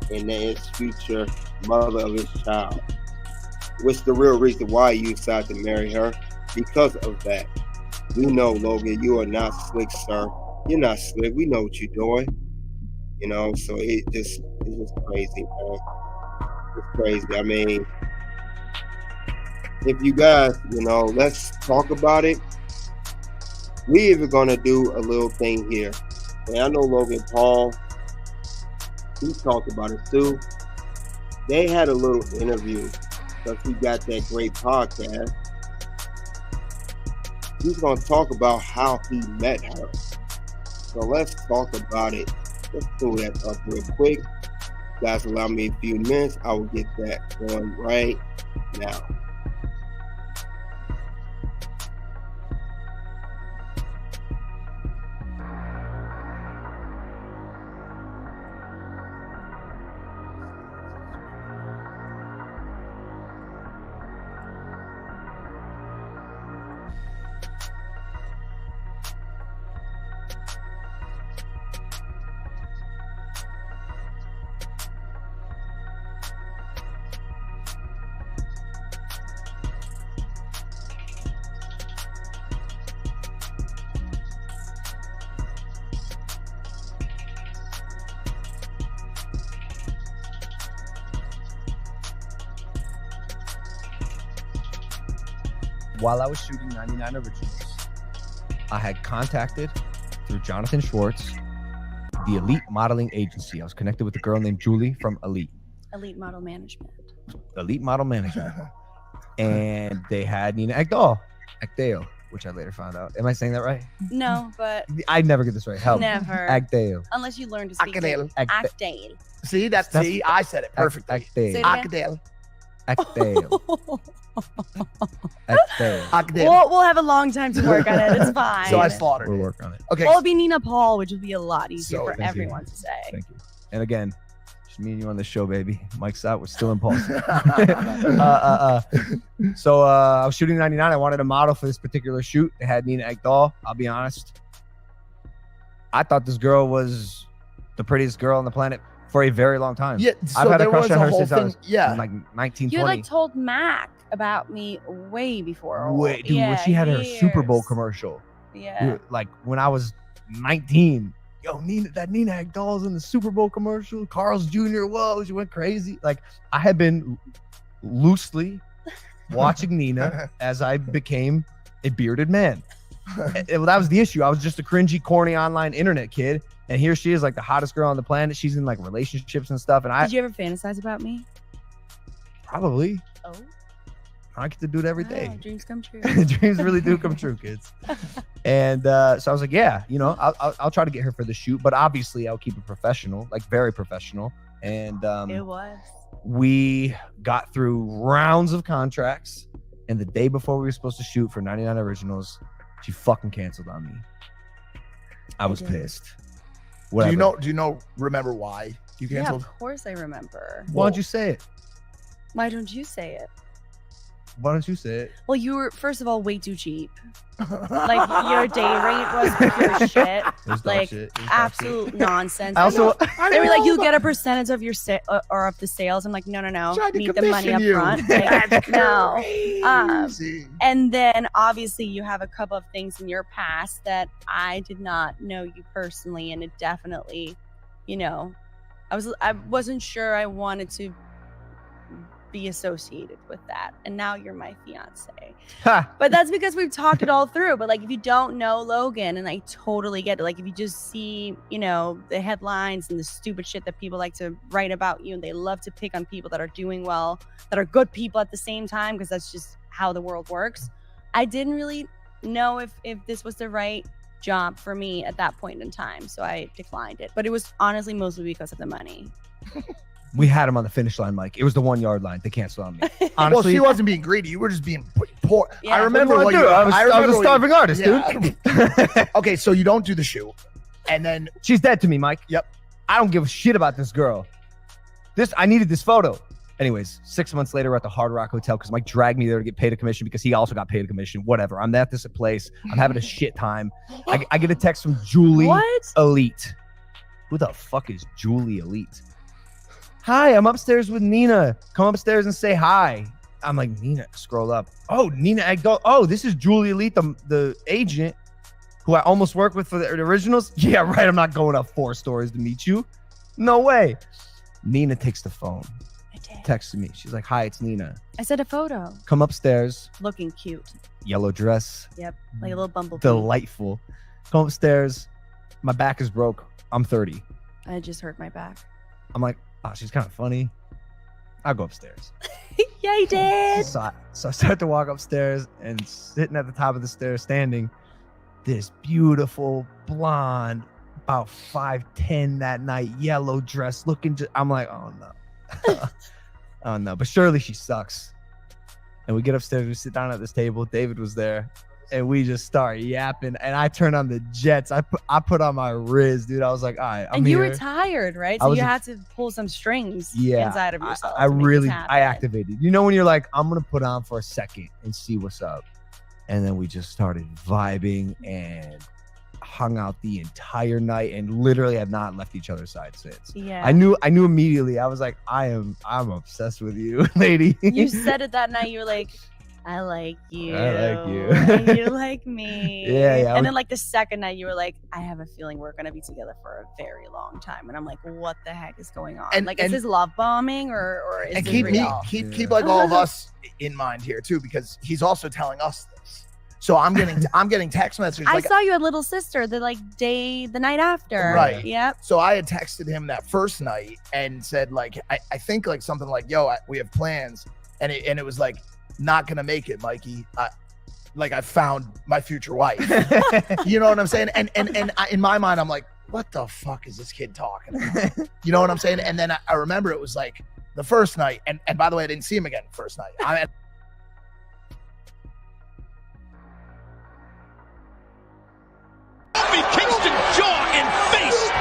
and then his future mother of his child. Which is the real reason why you decided to marry her, because of that. We know, Logan, you are not slick, sir. You're not slick. We know what you're doing. So it's just crazy, man. It's crazy. I mean, if you guys, let's talk about it. We even gonna do a little thing here. And I know Logan Paul, he talked about it too. They had a little interview because he got that great podcast. He's going to talk about how he met her. So let's talk about it. Let's pull that up real quick. You guys allow me a few minutes. I will get that going right now. while I was shooting 99 Originals, I had contacted through Jonathan Schwartz, the Elite Modeling Agency. I was connected with a girl named Julie from Elite. Elite Model Management. Elite Model Management. And they had Nina Agdal, which I later found out. Am I saying that right? No, but I never get this right. Help. never. Agdal. Unless you learn to speak Agdal. Agdal. See, see, I said it perfectly. Say it Agdal. again. Agdal. Agdal. Agdal. We'll have a long time to work on it. It's fine. So I slaughtered We'll it. work on it. Okay. Well, it'll be Nina Paul, which will be a lot easier So, for thank you. everyone to say. Thank you. And again, just me and you on the show, baby. Mike's out. We're still in pulse. So I was shooting 99. I wanted a model for this particular shoot. They had Nina Agdal. I'll be honest. I thought this girl was the prettiest girl on the planet for a very long time. Yeah, so I've had a there crush was on a her whole since I thing. was Yeah. like 19, You 20. like told Mac about me way before. Wait, dude, when she had her Super Bowl commercial. Yeah. Dude, like when I was 19, yo, Nina Agdal's in the Super Bowl commercial. Carl's Jr. Whoa, she went crazy. Like I had been loosely watching Nina as I became a bearded man. And that was the issue. I was just a cringy, corny online internet kid, and here she is, like the hottest girl on the planet. She's in like relationships and stuff, and Did you ever fantasize about me? probably Oh. I get to do it every Wow, day. dreams come true. Dreams really do come true, kids. And so I was like, yeah, I'll try to get her for the shoot, but obviously I'll keep it professional, like very professional. And It was. we got through rounds of contracts, and the day before we were supposed to shoot for 99 Originals, she fucking canceled on me. I was pissed. Whatever. Do you know, remember why you Yeah, canceled? of course I remember. Why don't you say it? Why don't you say it? Why don't you say it? Well, you were, first of all, way too cheap. Like, your day rate was pure shit. It was dog Like, shit. It was dog absolute nonsense. I also- They were like, you'll get a percentage of your or of the sales. I'm like, no. Tried to Need the money commission up you. front. Like, no. Crazy. And then obviously you have a couple of things in your past that I did not know you personally, and it definitely, I wasn't sure I wanted to be associated with that. And now you're my fiance. Ha! But that's because we've talked it all through. But like, if you don't know Logan, and I totally get it, like if you just see, the headlines and the stupid shit that people like to write about you, and they love to pick on people that are doing well, that are good people at the same time, because that's just how the world works. I didn't really know if this was the right job for me at that point in time, so I declined it. But it was honestly mostly because of the money. We had him on the finish line, Mike. It was the 1 yard line. They canceled on me. Well, Honestly, she wasn't being greedy. You were just being poor. Yeah. I remember what what do you. I was remember a what starving artist, dude. Okay, so you don't do the shoot, and then She's dead to me, Mike. Yep. I don't give a shit about this girl. I needed this photo. Anyways, 6 months later, we're at the Hard Rock Hotel because Mike dragged me there to get paid a commission because he also got paid a commission. Whatever. I'm at this place. I'm having a shit time. I get a text from Julie What? Elite. Who the fuck is Julie Elite? Hi, I'm upstairs with Nina. Come upstairs and say hi. I'm like, Nina, scroll up. Oh, Nina Agdal. Oh, this is Julie Elite, the agent who I almost worked with for the Originals. Yeah, right. I'm not going up 4 stories to meet you. No way. Nina takes the phone. I did. Texts me. She's like, hi, it's Nina. I said a photo. Come upstairs. Looking cute. Yellow dress. Yep. Like a little bumblebee. Delightful. Come upstairs. My back is broke. I'm 30. I just hurt my back. I'm like, oh, she's kind of funny. I'll go upstairs. Yeah, he did. So I start to walk upstairs, and sitting at the top of the stairs, standing, this beautiful blonde, about 5'10" that night, yellow dress, looking. I'm like, oh no, oh no. But surely she sucks. And we get upstairs, we sit down at this table. David was there, and we just start yapping. And I turn on the jets. I put on my Riz, dude. I was like, all right, I'm and you here. were tired, right? I So was you a- had to pull some strings Yeah, inside of yourself. I to make this really, happen. I activated. You know when you're like, I'm gonna put on for a second and see what's up, and then we just started vibing and hung out the entire night and literally have not left each other's side since. Yeah. I knew immediately. I was like, I'm obsessed with you, lady. You said it that night. You were like, I like you. I like you. And you like me. Yeah. And then like the second night you were like, I have a feeling we're gonna be together for a very long time. And I'm like, what the heck is going on? Is this love bombing or is And it keep real? keep like all of us in mind here too, because he's also telling us this. So I'm getting text messages. I like, saw you at Little Sister the night after. Right. Yep. So I had texted him that first night and said like, I think like something like, yo, we have plans. And it was like, not gonna make it, Mikey. I found my future wife. You know what I'm saying? And in my mind, I'm like, what the fuck is this kid talking about? You know what I'm saying? And then I remember it was like the first night. And by the way, I didn't see him again the first night. Kingston jaw and face.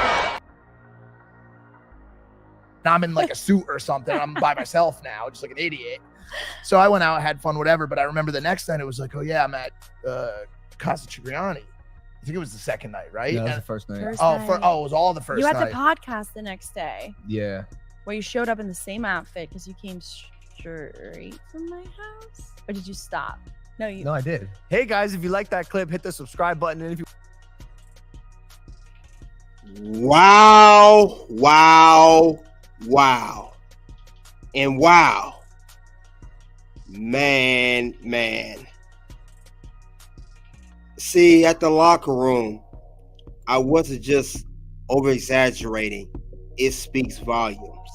I'm in like a suit or something. I'm by myself now, just like an idiot. So I went out, had fun, whatever. But I remember the next night it was like, oh yeah, I'm at Casa Cipriani. I think it was the second night, right? That was the first night. It was all the first You had night. the podcast the next day. Yeah. Where you showed up in the same outfit because you came straight from my house? Or did you stop? No, I did. Hey guys, if you like that clip, hit the subscribe button. And if you Wow. And wow. Man. See, at the locker room, I wasn't just over exaggerating. It speaks volumes.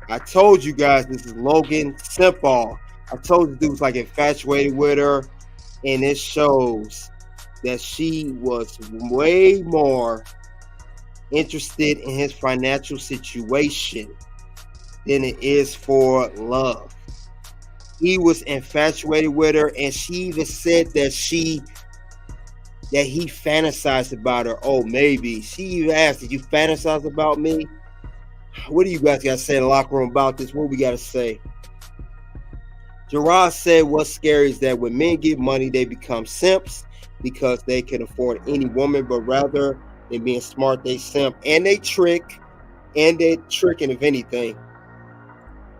I told you guys this is Logan Paul. I told you dude was like infatuated with her, and it shows that she was way more interested in his financial situation than it is for love. He was infatuated with her, and she even said that he fantasized about her. Oh, maybe. She even asked, did you fantasize about me? What do you guys got to say in the locker room about this? What we got to say? Gerard said what's scary is that when men get money, they become simps because they can afford any woman, but rather than being smart, they simp and they trick, and they're tricking if anything.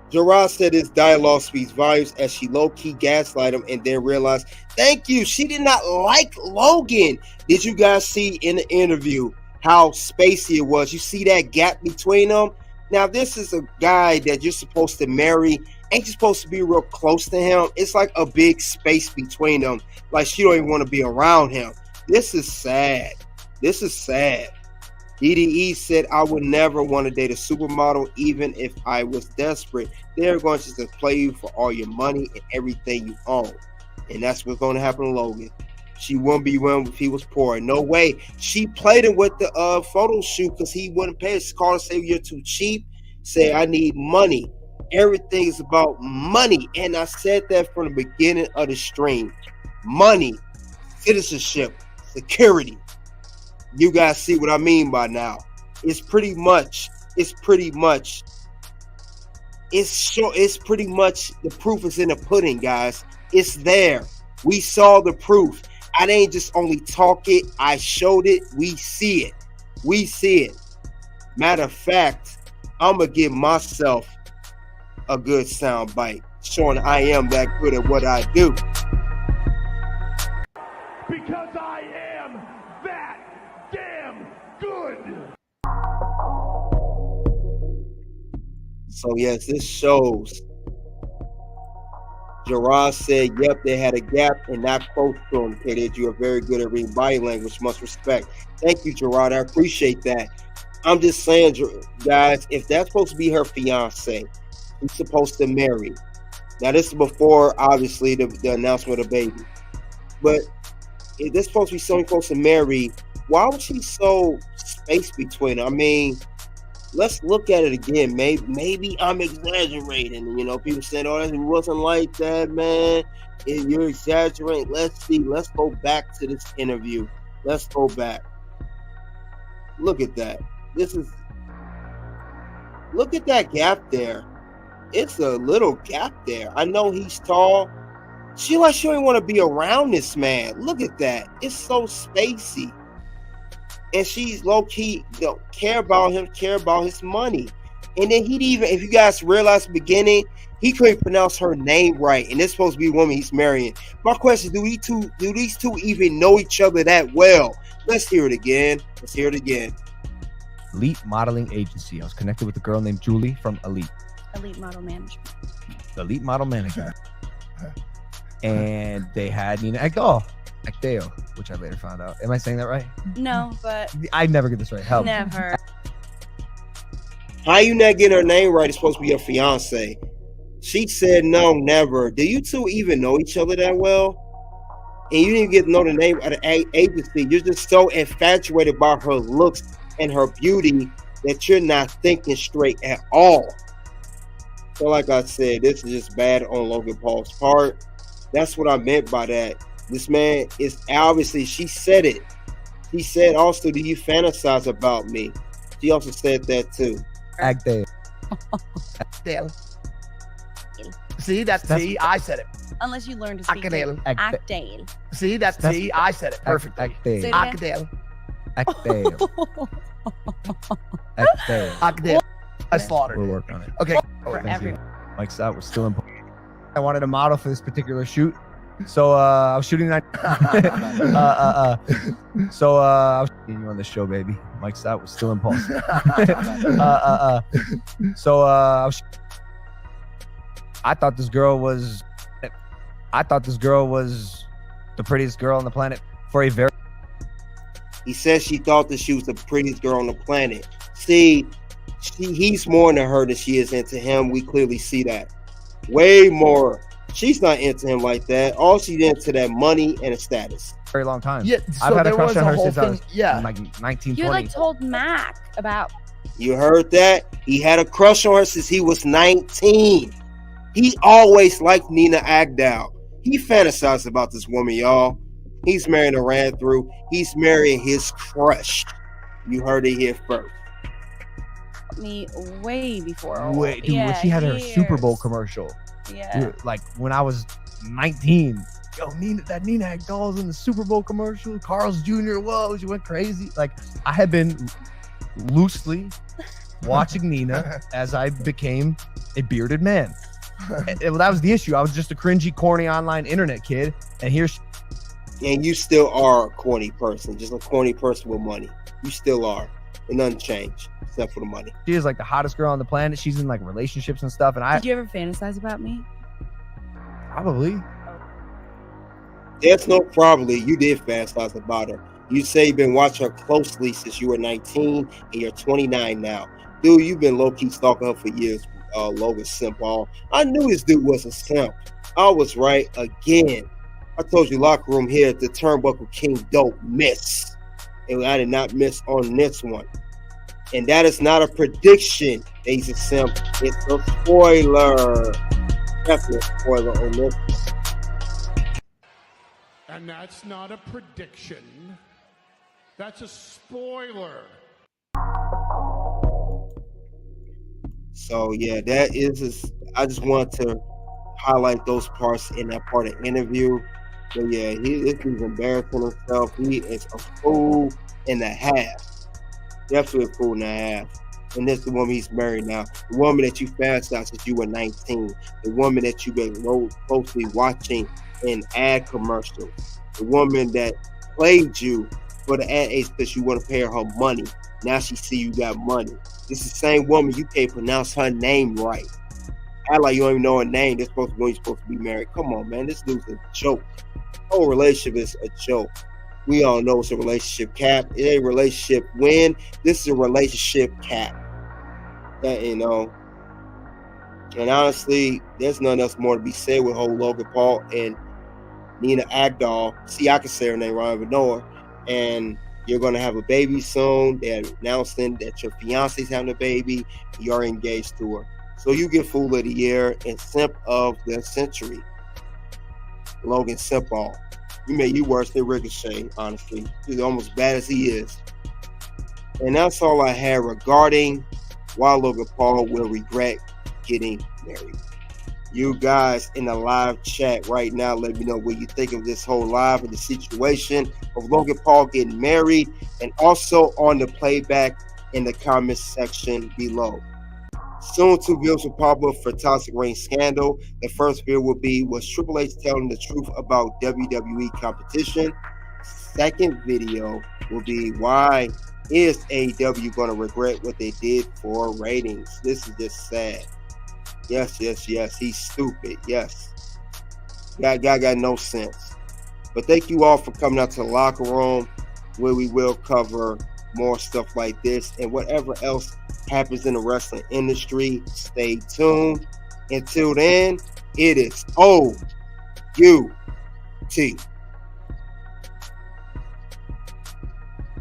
Gerard said his dialogue speaks volumes as she low-key gaslight him and then realized, thank you, she did not like Logan. Did you guys see in the interview how spacey it was? You see that gap between them? Now, this is a guy that you're supposed to marry. Ain't you supposed to be real close to him? It's like a big space between them. Like she don't even want to be around him. This is sad. DDE said, I would never want to date a supermodel even if I was desperate. They're going to just play you for all your money and everything you own. And that's what's going to happen to Logan. She wouldn't be willing if he was poor. No way. She played him with the photo shoot because he wouldn't pay. She called and said, you're too cheap. Say, I need money. Everything is about money. And I said that from the beginning of the stream. Money, citizenship, security. You guys see what I mean by now. It's pretty much the proof is in the pudding, guys. It's there. We saw the proof. I didn't just only talk it, I showed it. We see it. Matter of fact, I'm gonna give myself a good sound bite showing I am that good at what I do. Because I am that damn good. So yes, this shows. Gerard said, yep, they had a gap and not close to him. Okay, that you are very good at reading body language. Much respect. Thank you, Gerard. I appreciate that. I'm just saying, guys, if that's supposed to be her fiance, he's supposed to marry. Now, this is before, obviously, the announcement of the baby. But if this supposed to be someone supposed to marry, why was she so spaced between them? I mean, let's look at it again. Maybe I'm exaggerating. You know, people saying, oh, it wasn't like that, man. You're exaggerating. Let's see. Let's go back to this interview. Let's go back. Look at that. Look at that gap there. It's a little gap there. I know he's tall. She don't want to be around this man. Look at that. It's so spacey. And she's low-key don't care about him, care about his money. And then he'd even, if you guys realize the beginning, he couldn't pronounce her name right, and it's supposed to be a woman he's marrying. My question: do these two even know each other that well? Let's hear it again. Elite modeling agency. I was connected with a girl named Julie from Elite Model Management. Elite Model Management. And they had Nina Agdal, which I later found out. Am I saying that right? No, but I never get this right. Help. never. How you not getting her name right? It's supposed to be your fiance. She said no, never. Do you two even know each other that well? And you didn't get to know the name of the agency. You're just so infatuated by her looks and her beauty that you're not thinking straight at all. So like I said, this is just bad on Logan Paul's part. That's what I meant by that. This man is obviously, she said it. She said also, do you fantasize about me? She also said that too. Agdal. See, see, I said it. Unless you learn to speak Agdal. See, see, I said it perfectly. Agdal. Agdal. I slaughtered We'll it. work on it. Okay. For everyone. Mike's out. We're still in. I wanted a model for this particular shoot, so I was shooting that. So I was getting you on the show, baby. Mike's out. We're still in pulse. So I thought this girl was the prettiest girl on the planet for a very. He said she thought that she was the prettiest girl on the planet. See, he's more into her than she is into him. We clearly see that. Way more. She's not into him like that. All she's into that money and a status. Very long time. Yeah, so I've had a crush on her whole since I was yeah. like 19, You 20. told Mac about. You heard that? He had a crush on her since he was 19. He always liked Nina Agdal. He fantasized about this woman, y'all. He's marrying a ran through. He's marrying his crush. You heard it here first. Me way before. Wait, dude, when she had her Super Bowl commercial. Yeah. Dude, like when I was 19. Yo, Nina Agdal's in the Super Bowl commercial. Carl's Jr. Whoa, she went crazy. Like I had been loosely watching Nina as I became a bearded man. And that was the issue. I was just a cringy, corny online internet kid, and here's. And you still are a corny person, just a corny person with money. You still are. And nothing changed except for the money. She is like the hottest girl on the planet. She's in like relationships and stuff. And Did you ever fantasize about me? Probably. There's no probably. You did fantasize about her. You say you've been watching her closely since you were 19 and you're 29 now. Dude, you've been low-key stalking her for years, Logan Paul. I knew this dude was a simp. I was right again. I told you locker room here, the Turnbuckle King don't miss. And I did not miss on this one. And that is not a prediction that he's a simp. It's a spoiler. Definitely a spoiler on this one. And that's not a prediction. That's a spoiler. So yeah, that is. I just want to highlight those parts in that part of the interview. But yeah, this is embarrassing himself. He is a fool and a half. Definitely a fool and a half. And this is the woman he's married now. The woman that you fantasized since you were 19. The woman that you've been closely watching in ad commercials. The woman that played you for the ad agency because you want to pay her money. Now she see you got money. This is the same woman you can't pronounce her name right. Act like you don't even know her name. They're supposed to when you're supposed to be married. Come on, man. This dude's a joke. The whole relationship is a joke. We all know it's a relationship cap. It ain't a relationship win. This is a relationship cap. That, you know. And honestly, there's nothing else more to be said with whole Logan Paul and Nina Agdal. See, I can say her name, I don't even know her. And you're going to have a baby soon. They're announcing that your fiance's having a baby. You're engaged to her. So you get Fool of the Year and Simp of the Century. Logan Paul. You made you worse than Ricochet, honestly. He's almost bad as he is. And that's all I had regarding why Logan Paul will regret getting married. You guys in the live chat right now, let me know what you think of this whole live and the situation of Logan Paul getting married, and also on the playback in the comments section below. Soon, 2 videos will pop up for Toxic Reign scandal. The first video will be, was Triple H telling the truth about WWE competition? Second video will be, why is AEW going to regret what they did for ratings? This is just sad. Yes. He's stupid. Yes. Guy got no sense. But thank you all for coming out to the locker room, where we will cover more stuff like this and whatever else happens in the wrestling industry. Stay tuned. Until then, it is OUT.